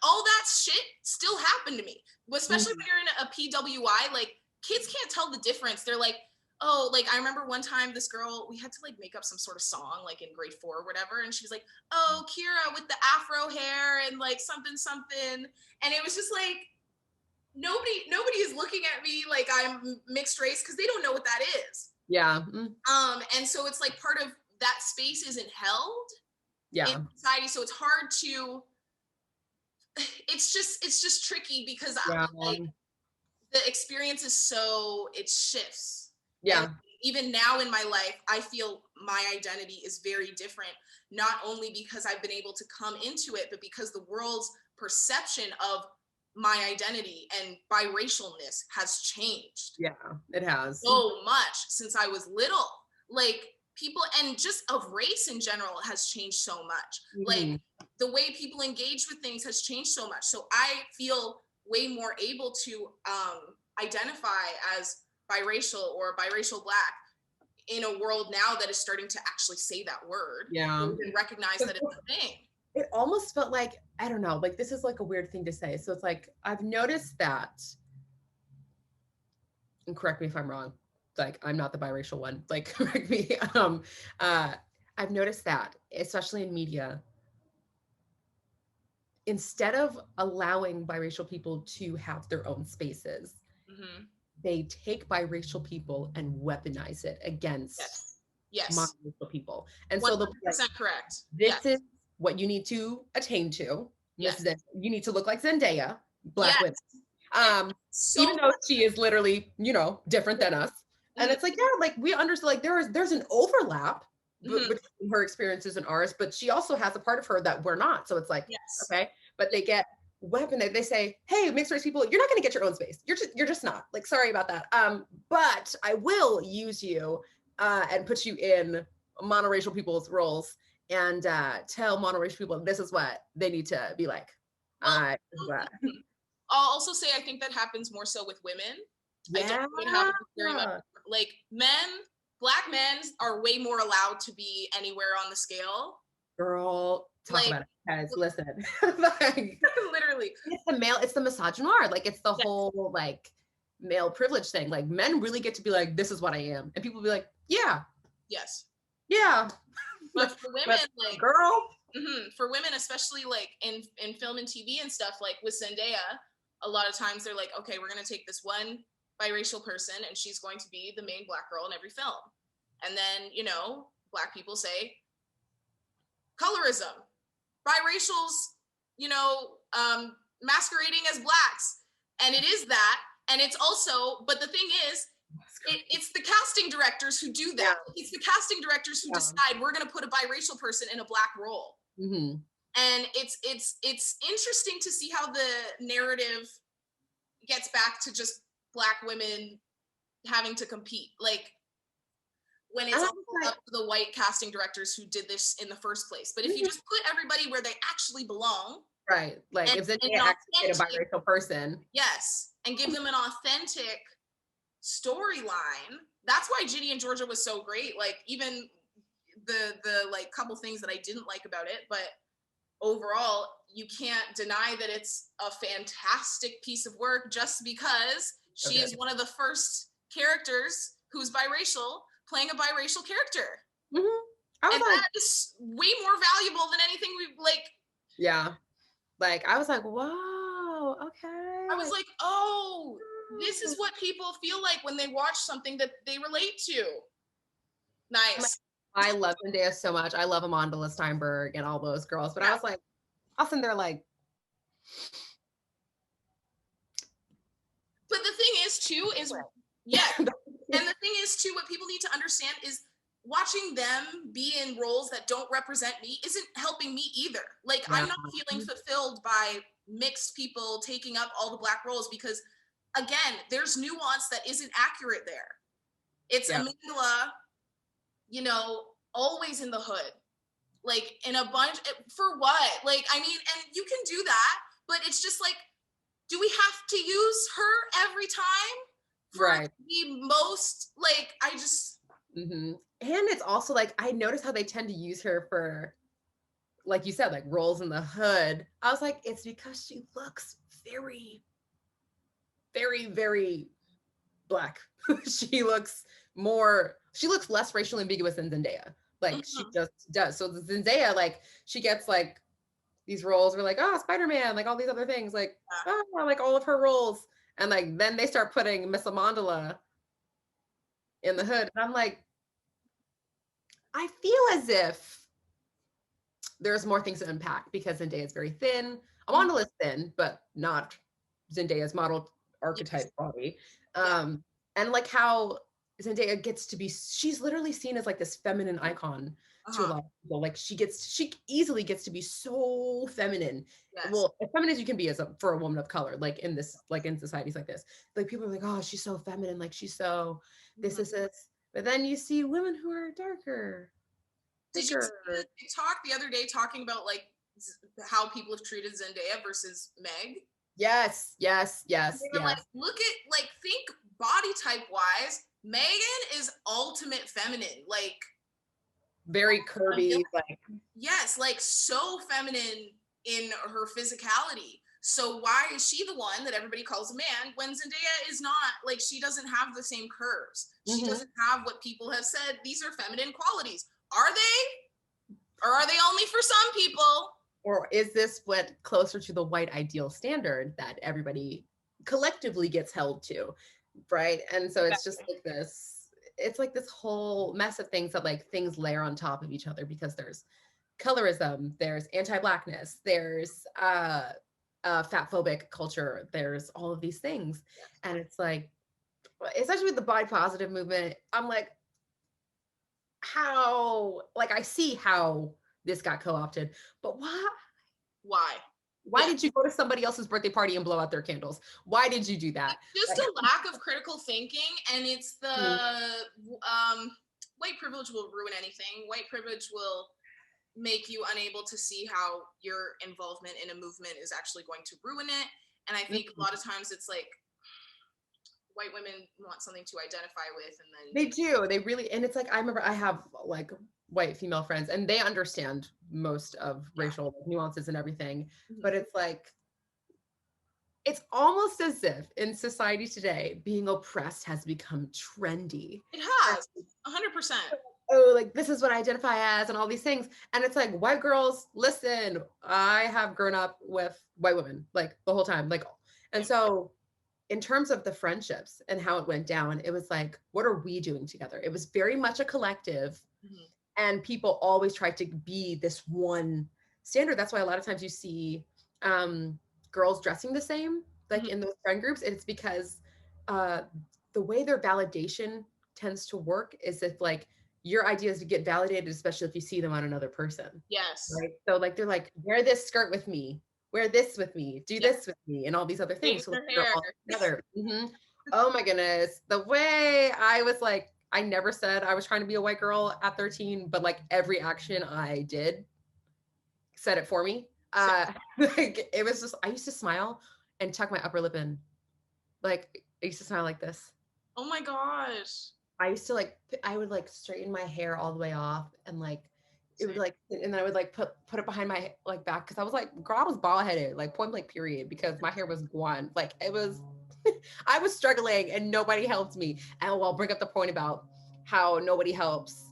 all that shit still happened to me, especially when you're in a PWI. Like kids can't tell the difference. They're like, oh, like I remember one time this girl, we had to like make up some sort of song like in grade 4 or whatever, and she was like, oh, Kira with the afro hair and like something, and it was just like nobody is looking at me like I'm mixed race because they don't know what that is. Yeah. And so it's like part of that space isn't held in society, so it's hard to. It's just tricky because like the experience is it shifts. Yeah. And even now in my life, I feel my identity is very different, not only because I've been able to come into it, but because the world's perception of my identity and biracialness has changed. Yeah, it has. So much since I was little. Like people, and just of race in general has changed so much. Like the way people engage with things has changed so much. So I feel way more able to identify as biracial or biracial Black in a world now that is starting to actually say that word. Yeah. And recognize that it's a thing. It almost felt like, I don't know, like this is like a weird thing to say. So it's like, I've noticed that, and correct me if I'm wrong, like I'm not the biracial one, like correct me. I've noticed that, especially in media, instead of allowing biracial people to have their own spaces, they take biracial people and weaponize it against monoracial people. And 100% so they'll be like, correct. This is what you need to attain to. Yes. You need to look like Zendaya, Black women. Even though she is literally, different than us. And it's like, yeah, like we understand, like there's an overlap, between her experiences and ours, but she also has a part of her that we're not. So it's like, Yes. okay, but they get weapon. They say, hey, mixed race people, you're not going to get your own space. You're just not. Like, sorry about that. But I will use you and put you in monoracial people's roles and tell monoracial people this is what they need to be like. Well, I'll also say I think that happens more so with women. I don't think it happens very much. Like men, Black men are way more allowed to be anywhere on the scale. Girl, talk about it. Guys, listen. Like, literally. It's the misogynoir. Like it's the whole like male privilege thing. Like men really get to be like, this is what I am. And people be like, yeah. Yes. Yeah. But for women, like girl. For women, especially like in film and TV and stuff, like with Zendaya, a lot of times they're like, okay, we're gonna take this one biracial person and she's going to be the main Black girl in every film. And then, you know, Black people say colorism, biracials, you know, masquerading as Blacks. And it is that. And it's also, but the thing is, it's the casting directors who do that. Yeah. It's the casting directors who decide we're going to put a biracial person in a Black role. And it's interesting to see how the narrative gets back to just Black women having to compete. Like when it's all up to the white casting directors who did this in the first place. But if you just put everybody where they actually belong. Right. Like if Zendaya actually a biracial person. Yes. And give them an authentic storyline. That's why Ginny and Georgia was so great. Like even the like couple things that I didn't like about it, but overall you can't deny that it's a fantastic piece of work just because she is one of the first characters who's biracial playing a biracial character. And that is way more valuable than anything we like. Yeah. Like I was like, whoa, okay. I was like, oh, this is what people feel like when they watch something that they relate to. Nice. I love Zendaya so much. I love Amanda Steinberg and all those girls. But I was like, often they're like. But the thing is, too, is and the thing is, too, what people need to understand is watching them be in roles that don't represent me isn't helping me either. Like I'm not feeling fulfilled by mixed people taking up all the Black roles because, again, there's nuance that isn't accurate there. It's Amandla, you know, always in the hood, like in a bunch for what? Like, I mean, and you can do that, but it's just like, do we have to use her every time for the most? Like, I just. And it's also like I noticed how they tend to use her for, like you said, like roles in the hood. I was like, it's because she looks very, very, very Black. She looks less racially ambiguous than Zendaya. Like she just does. So the Zendaya, like she gets like these roles were like, oh, Spider-Man, like all these other things, like like all of her roles. And like then they start putting Miss Amandla in the hood. And I'm like, I feel as if there's more things to unpack because Zendaya is very thin. Amandla is thin, but not Zendaya's model archetype body. And like how Zendaya gets to be, she's literally seen as like this feminine icon to a lot of people. Like she easily gets to be so feminine. Well, as feminine as you can be for a woman of color, like in societies like this. Like people are like, oh, she's so feminine, like she's so this. But then you see women who are darker. Did you see the TikTok the other day talking about like how people have treated Zendaya versus Meg? Yes. They were like, look at, like, think body type wise, Megan is ultimate feminine, like very curvy, like yes, like so feminine in her physicality. So why is she the one that everybody calls a man when Zendaya is not? Like she doesn't have the same curves. She doesn't have what people have said these are feminine qualities. Are they? Or are they only for some people? Or is this what closer to the white ideal standard that everybody collectively gets held to, right? And so it's just like this, it's like this whole mess of things that like things layer on top of each other because there's colorism, there's anti-Blackness, there's fatphobic culture, there's all of these things. And it's like, especially with the body positive movement, I'm like, how, like, I see how this got co-opted, but Why? why did you go to somebody else's birthday party and blow out their candles? Why did you do that? Just Like, a lack of critical thinking, and it's mhm, white privilege will ruin anything. White privilege will make you unable to see how your involvement in a movement is actually going to ruin it. And I think a mhm. lot of times it's like white women want something to identify with, and then They do. They really, and it's like I remember I have like white female friends and they understand most of yeah. racial nuances and everything, Mhm. but it's like it's almost as if in society today being oppressed has become trendy. It has 100%. Oh, like this is what I identify as and all these things. And it's like, white girls, listen, I have grown up with white women like the whole time. Like, and so in terms of the friendships and how it went down, it was like, what are we doing together? It was very much a collective, Mhm. and people always try to be this one standard. That's why a lot of times you see um, girls dressing the same, like Mhm. in those friend groups. And it's because uh, the way their validation tends to work is if like your ideas get validated, especially if you see them on another person, Yes. right? So like they're like, wear this skirt with me, wear this with me, do Yeah. this with me, and all these other Change things. So like, your they're hair. all together. Oh my goodness, the way I was like, I never said I was trying to be a white girl at 13, but like every action I did said it for me. Like it was just, I used to smile and tuck my upper lip in. Like I used to smile like this. Oh my gosh. I used to like, I would like straighten my hair all the way off and like, it would Same. like, and then I would like put it behind my like back because I was like, girl, I was bald headed, like point blank period, because my hair was gone. Like it was, I was struggling and nobody helped me. And I'll bring up the point about how nobody helps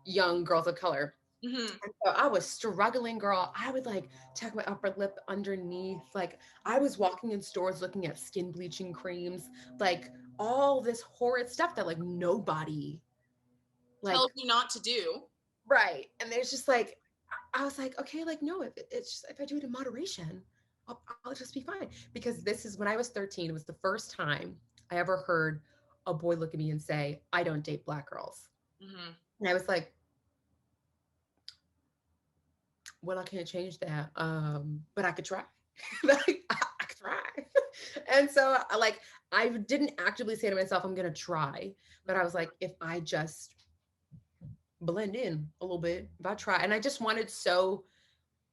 young girls of color. Hmm. And so I was struggling, girl. I would like tuck my upper lip underneath. Like I was walking in stores looking at skin bleaching creams, like all this horrid stuff that like nobody like, Tells you not to do. right. And there's just like, I was like, okay, like no, if it's just, if I do it in moderation, I'll just be fine. Because this is when I was 13, it was the first time I ever heard a boy look at me and say, I don't date black girls. Hmm. And I was like, well, I can't change that. But I could try. Like I could try. And so like I didn't actively say to myself, I'm gonna try, but I was like, if I just blend in a little bit, if I try, and I just wanted so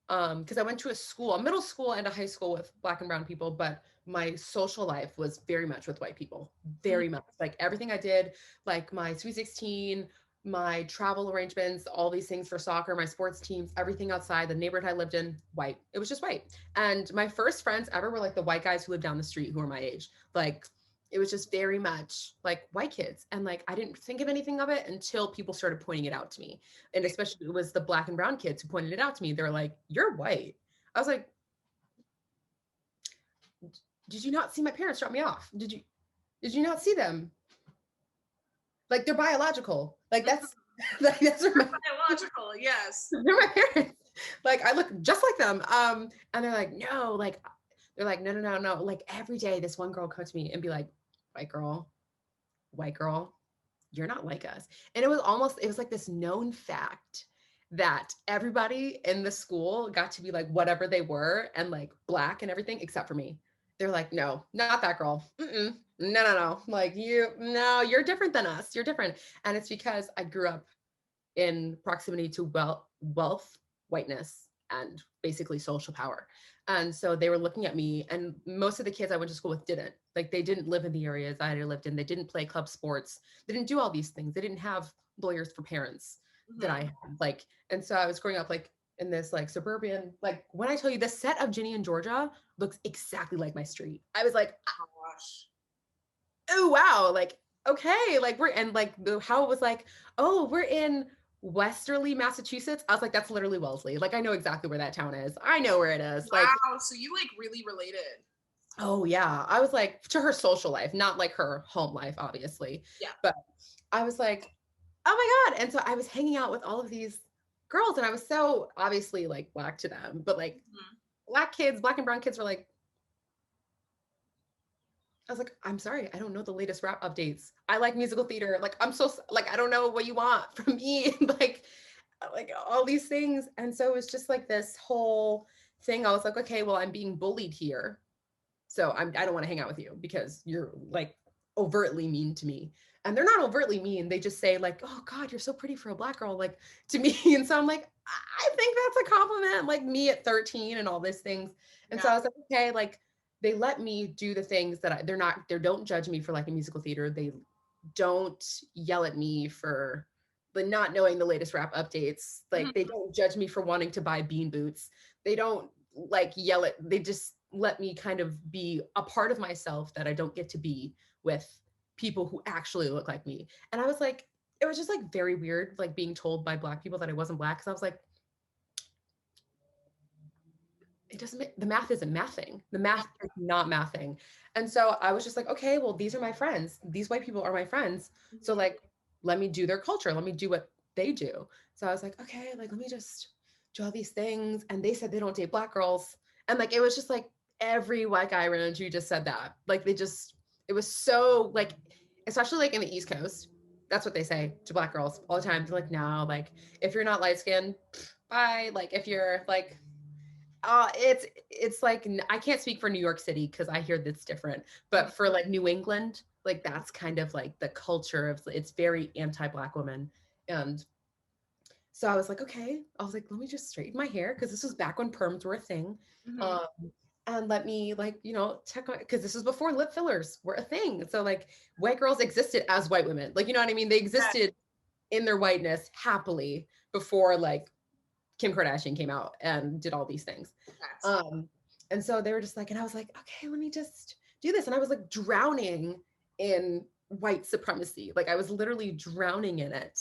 because I went to a middle school and a high school with black and brown people, but my social life was very much with white people, Hmm. very much. Like everything I did, like my Sweet 16, my travel arrangements, all these things for soccer, my sports teams, everything outside the neighborhood I lived in, white. It was just white. And my first friends ever were like the white guys who lived down the street who were my age. Like it was just very much like white kids. And like I didn't think of anything of it until people started pointing it out to me, and especially it was the black and brown kids who pointed it out to me. They were like, "You're white." I was like, "Did you not see my parents drop me off? Did you not see them? Like they're biological. Like that's like that's Biological, yes. they're my parents. Like I look just like them." And they're like, "No, like they're like, no, no, no, no." Like every day, this one girl would come to me and be like, white girl, you're not like us." And it was like this known fact that everybody in the school got to be like whatever they were and like black and everything except for me. They're like, no, not that girl. Mm-mm. No, no, no. Like no, you're different than us. You're different. And it's because I grew up in proximity to wealth, whiteness, and basically social power. And so they were looking at me, and most of the kids I went to school with didn't. Like they didn't live in the areas I had lived in. They didn't play club sports. They didn't do all these things. They didn't have lawyers for parents that I Hmm. had. Like, and so I was growing up like in this like suburban, like when I tell you the set of Ginny and Georgia looks exactly like my street. I was like, Gosh. oh wow, like okay, like we're and like how it was like, oh, we're in Westerly, Massachusetts. I was like, that's literally Wellesley. Like I know exactly where that town is. I know where it is. Like, Wow. So you like really related. oh yeah. I was like to her social life, not like her home life, obviously. Yeah. But I was like, oh my God. And so I was hanging out with all of these girls, and I was so obviously like black to them, but like Mhm. black and brown kids were like, I was like, I'm sorry, I don't know the latest rap updates. I like musical theater. Like, like, I don't know what you want from me. Like all these things. And so it was just like this whole thing. I was like, okay, well, I'm being bullied here. So I don't want to hang out with you because you're like overtly mean to me. And they're not overtly mean. They just say like, oh God, you're so pretty for a Black girl, like to me. And so I'm like, I think that's a compliment, like me at 13 and all these things. And so I was like, okay, like they let me do the things that they don't judge me for liking musical theater. They don't yell at me for the not knowing the latest rap updates. Like they don't judge me for wanting to buy bean boots. They don't like yell at, they just let me kind of be a part of myself that I don't get to be with people who actually look like me. And I was like, it was just like very weird, like being told by Black people that I wasn't Black. Cause I was like, it doesn't the math isn't mathing. The math is not mathing. And so I was just like, okay, well, these are my friends. These white people are my friends. So like, let me do their culture. Let me do what they do. So I was like, okay, like, let me just do all these things. And they said they don't date Black girls. And like, it was just like every white guy around you just said that. Like it was so like, especially like in the East Coast, that's what they say to Black girls all the time. They're like, no, like if you're not light skinned, bye. Like if you're like, it's like I can't speak for New York City because I hear that's different, but for like New England, like that's kind of like the culture of it's very anti-Black women. And so I was like, okay, I was like, let me just straighten my hair because this was back when perms were a thing. Um, and let me like, check on because this was before lip fillers were a thing. So like white girls existed as white women. Like, you know what I mean? They existed in their whiteness happily before like Kim Kardashian came out and did all these things. And so they were just like, and I was like, okay, let me just do this. And I was like drowning in white supremacy. Like I was literally drowning in it.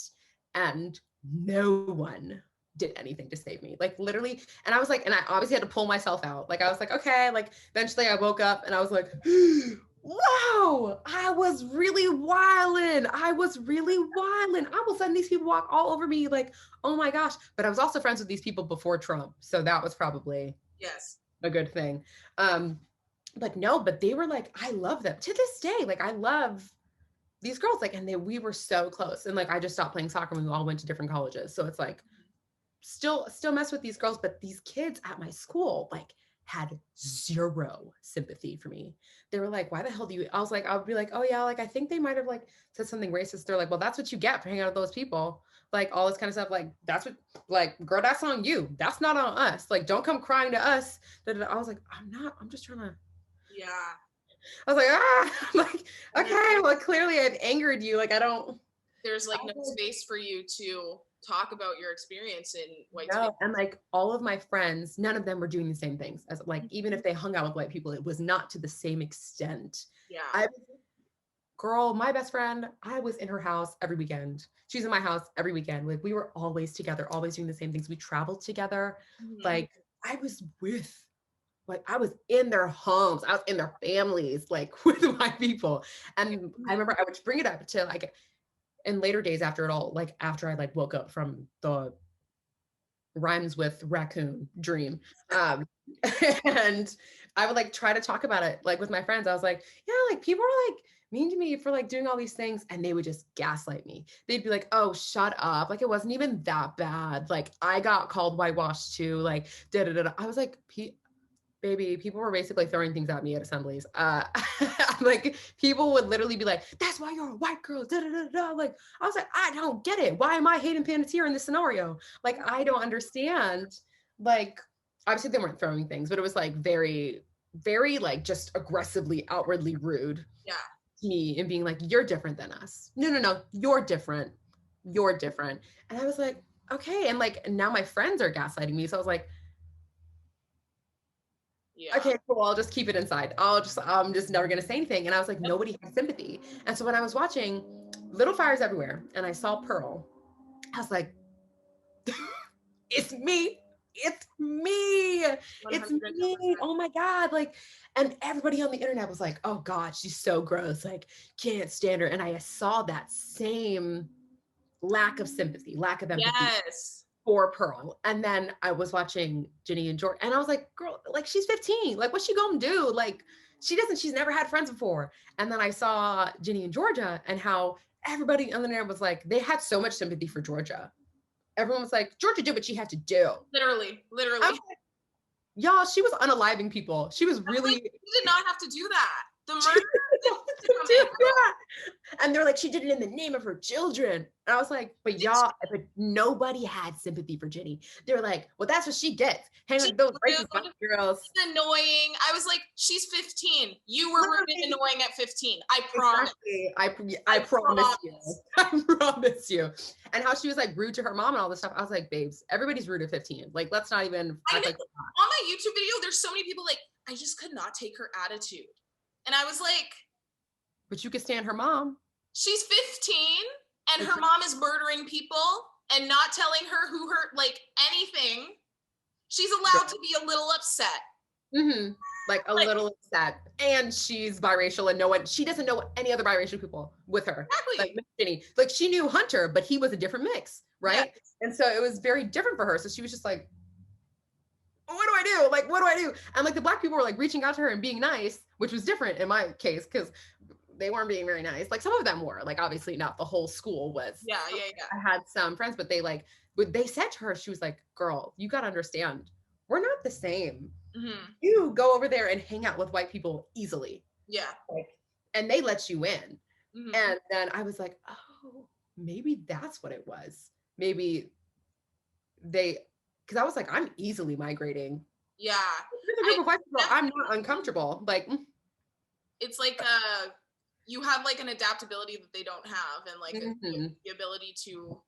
And no one did anything to save me. Like literally. And I was like, and I obviously had to pull myself out. Like I was like, okay, like eventually I woke up and I was like, wow, I was really wildin'. I was really wildin'. All of a sudden these people walk all over me like, oh my gosh. But I was also friends with these people before Trump. So that was probably a good thing. Like, no, but they were like, I love them to this day. Like, I love these girls. Like, and we were so close. And like, I just stopped playing soccer when we all went to different colleges. So it's like, still mess with these girls. But these kids at my school, like, had zero sympathy for me. They were like, why the hell do you, I was like, I'll be like, oh yeah, like, I think they might've like said something racist. They're like, well, that's what you get for hanging out with those people. Like all this kind of stuff. Like, that's what, like, girl, that's on you. That's not on us. Like, don't come crying to us. I was like, I'm just trying to. Yeah. I was like, I'm like, okay, well, clearly I've angered you. Like, I don't. There's like no space for you to talk about your experience in white space. And like all of my friends, none of them were doing the same things as like, even if they hung out with white people, it was not to the same extent. Yeah. Girl, my best friend, I was in her house every weekend. She's in my house every weekend. Like we were always together, always doing the same things. We traveled together. Like I was in their homes, I was in their families, like with white people. And I remember I would bring it up to like in later days after it all, like after I like woke up from the rhymes with raccoon dream. And I would like try to talk about it like with my friends. I was like, yeah, like people are like mean to me for like doing all these things. And they would just gaslight me. They'd be like, oh, shut up. Like it wasn't even that bad. Like I got called whitewashed too. Like da da da. I was like, baby, people were basically throwing things at me at assemblies. Like people would literally be like, that's why you're a white girl. Da, da, da, da. Like, I was like, I don't get it. Why am I Hayden Panettiere in this scenario? Like, I don't understand. Like, obviously they weren't throwing things, but it was like very, very like just aggressively, outwardly rude. Yeah. To me and being like, you're different than us. No, you're different. You're different. And I was like, okay. And like, now my friends are gaslighting me. So I was like, yeah. Okay, cool. I'll just keep it inside. I'm just never going to say anything. And I was like, nobody had sympathy. And so when I was watching Little Fires Everywhere and I saw Pearl, I was like, it's me. It's me. 100%. It's me. Oh my God. Like, and everybody on the internet was like, oh God, she's so gross. Like, can't stand her. And I saw that same lack of sympathy, lack of empathy. Yes. For Pearl. And then I was watching Ginny and George and I was like, girl, like she's 15. Like what's she gonna do? Like she's never had friends before. And then I saw Ginny in Georgia and how everybody on the internet was like, they had so much sympathy for Georgia. Everyone was like, Georgia did what she had to do. Literally. I was like, y'all, she was unaliving people. She was really. Like, she did not have to do that. The murder and they're like, she did it in the name of her children. And I was like, but y'all, but nobody had sympathy for Ginny. They were like, well, that's what she gets. Hang with those racist black girls. She's annoying. I was like, she's 15. You were really annoying at 15. I promise. Exactly. I promise you. I promise you. And how she was like rude to her mom and all this stuff. I was like, babes, everybody's rude at 15. Like, let's not even act like that. On my YouTube video, there's so many people like, I just could not take her attitude. And I was like, but you could stand her mom. She's 15 and her mom is murdering people and not telling her who hurt, like, anything. She's allowed to be a little upset. Mm-hmm. Like a little upset. And she's biracial and she doesn't know any other biracial people with her. Exactly. Like Ginny. Like she knew Hunter, but he was a different mix, right? Yes. And so it was very different for her. So she was just like, what do I do? Like, what do I do? And like the black people were like reaching out to her and being nice, which was different in my case because they weren't being very nice. Like some of them were, like obviously not the whole school was. Yeah. I had some friends, but they said to her, she was like, girl, you got to understand, we're not the same. Mm-hmm. You go over there and hang out with white people easily. Yeah. Like, and they let you in. Mm-hmm. And then I was like, oh, maybe that's what it was. Maybe because I was like, I'm easily migrating. Yeah. There's a group of white people, I'm not uncomfortable. Like, it's like you have like an adaptability that they don't have, and like the ability to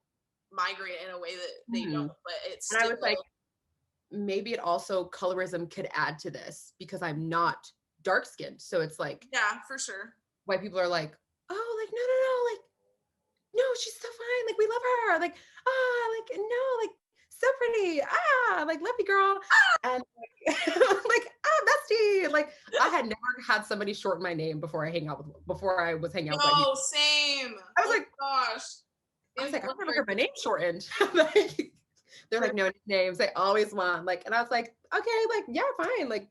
migrate in a way that they don't. But it's still, and I was like, maybe it also colorism could add to this because I'm not dark skinned. So it's like, yeah, for sure. White people are like, oh, like no, like no, she's so fine. Like we love her. Like like no, like so pretty. Like love you, girl. And like, like bestie. Like I had never had somebody shorten my name before I was hanging out with people. Same. I was like, gosh. I was like, I've never heard my name shortened. Like, they're like, no names. They always want like, and I was like, okay, like yeah, fine. Like,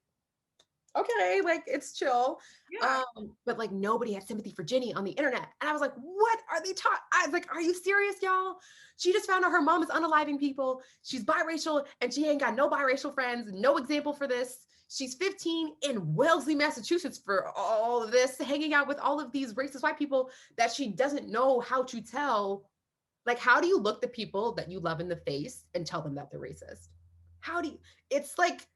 okay, like it's chill. Yeah. But like nobody had sympathy for Ginny on the internet. And I was like, what are they talking? I was like, are you serious, y'all? She just found out her mom is unaliving people. She's biracial and she ain't got no biracial friends. No example for this. She's 15 in Wellesley, Massachusetts for all of this, hanging out with all of these racist white people that she doesn't know how to tell. Like, how do you look the people that you love in the face and tell them that they're racist? It's like.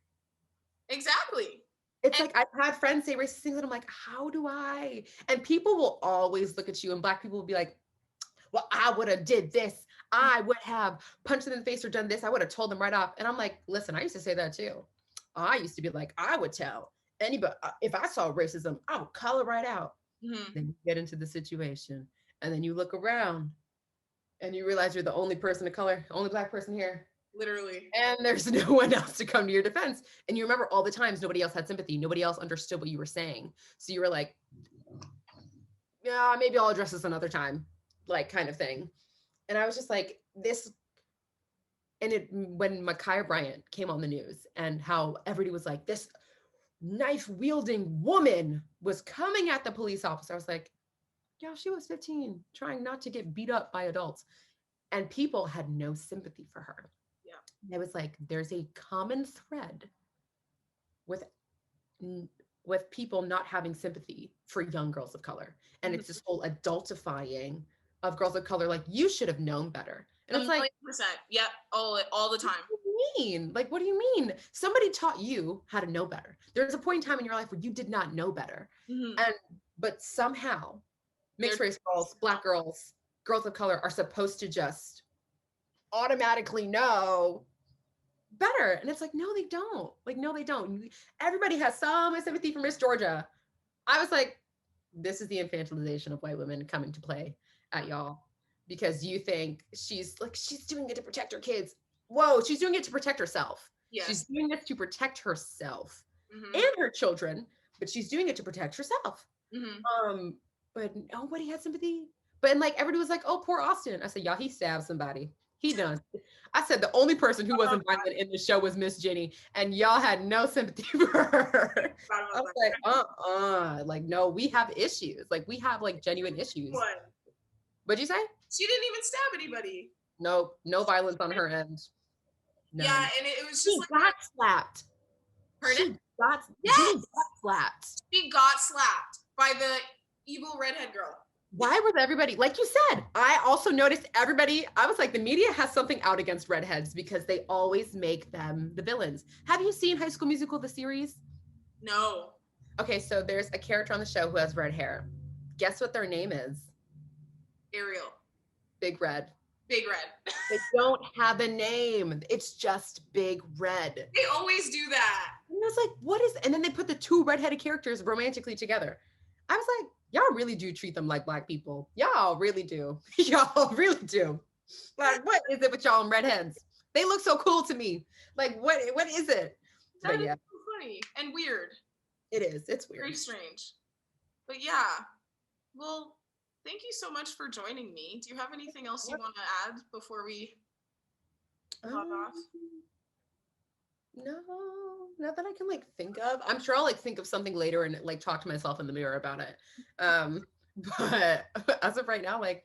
Exactly. It's like I've had friends say racist things and I'm like, how do I? And people will always look at you and black people will be like, well, I would have did this. I would have punched them in the face or done this. I would have told them right off. And I'm like, listen, I used to say that too. I used to be like, I would tell anybody. If I saw racism, I would call it right out. Mm-hmm. Then you get into the situation and then you look around and you realize you're the only person of color, only black person here. Literally. And there's no one else to come to your defense. And you remember all the times nobody else had sympathy. Nobody else understood what you were saying. So you were like, yeah, maybe I'll address this another time, like kind of thing. And I was just like, this. And when Ma'Khia Bryant came on the news and how everybody was like, this knife wielding woman was coming at the police officer. I was like, yeah, she was 15, trying not to get beat up by adults. And people had no sympathy for her. I was like, there's a common thread with people not having sympathy for young girls of color. And it's this whole adultifying of girls of color. Like, you should have known better. And it's like, 100%. Yep. All the time. What do you mean? Like, what do you mean? Somebody taught you how to know better. There's a point in time in your life where you did not know better. Mm-hmm. But somehow mixed race girls, black girls, girls of color are supposed to just automatically know better. And it's like, no, they don't. Like, no, they don't. Everybody has some sympathy for Miss Georgia. I was like, this is the infantilization of white women coming to play at y'all, because you think she's doing it to protect her kids. Whoa, she's doing it to protect herself. Yes. She's doing it to protect herself and her children, but she's doing it to protect herself. Mm-hmm. But nobody had sympathy. But and like everybody was like, oh, poor Austin. I said, y'all, he stabbed somebody. He done. I said the only person who wasn't violent in the show was Miss Jenny, and y'all had no sympathy for her. I was like, like, no, we have issues. Like, we have like genuine issues. What? What'd you say? She didn't even stab anybody. Nope, no violence on her end. None. Yeah, and it was just She got slapped. Pardon? Jenny got slapped. She got slapped by the evil redhead girl. Why was everybody, like you said, I also noticed everybody, I was like, the media has something out against redheads because they always make them the villains. Have you seen High School Musical, the series? No. Okay, so there's a character on the show who has red hair. Guess what their name is? Ariel. Big Red. Big Red. They don't have a name. It's just Big Red. They always do that. And I was like, what is, and then they put the two redheaded characters romantically together. I was like, y'all really do treat them like Black people. Y'all really do. Y'all really do. Like, what is it with y'all and redheads? They look so cool to me. Like, what is it? That is so funny and weird. It is. It's weird. Very strange. But yeah. Well, thank you so much for joining me. Do you have anything else you want to add before we log off? No, not that I can like think of. I'm sure I'll like think of something later and like talk to myself in the mirror about it. But as of right now, like,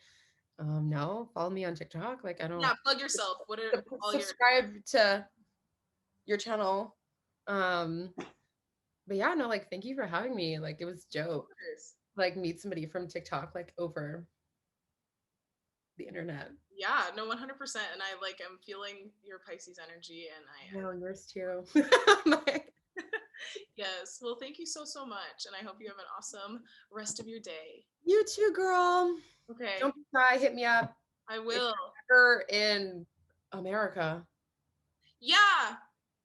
no, follow me on TikTok. Like, I don't. Yeah, plug yourself. What are all subscribe to your channel. But yeah, no, like, thank you for having me. Like, it was dope. Like, meet somebody from TikTok, like, over the internet. Yeah, no, 100%. And I like am feeling your Pisces energy, and I know yours too. Yes. Well, thank you so much, and I hope you have an awesome rest of your day. You too, girl. Okay. Don't be shy. Hit me up. I will. If you're ever in America. Yeah.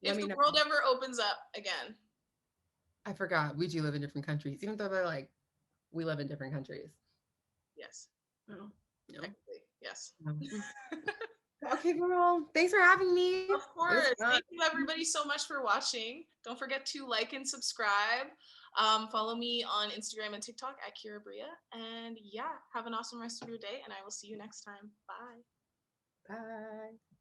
If the world ever opens up again. I forgot. We do live in different countries, even though they're like, we live in different countries. Yes. No. Yes. Okay, girl. Thanks for having me. Of course. Thank you everybody so much for watching. Don't forget to like and subscribe. Follow me on Instagram and TikTok at Kira Bria. And yeah, have an awesome rest of your day, and I will see you next time. Bye. Bye.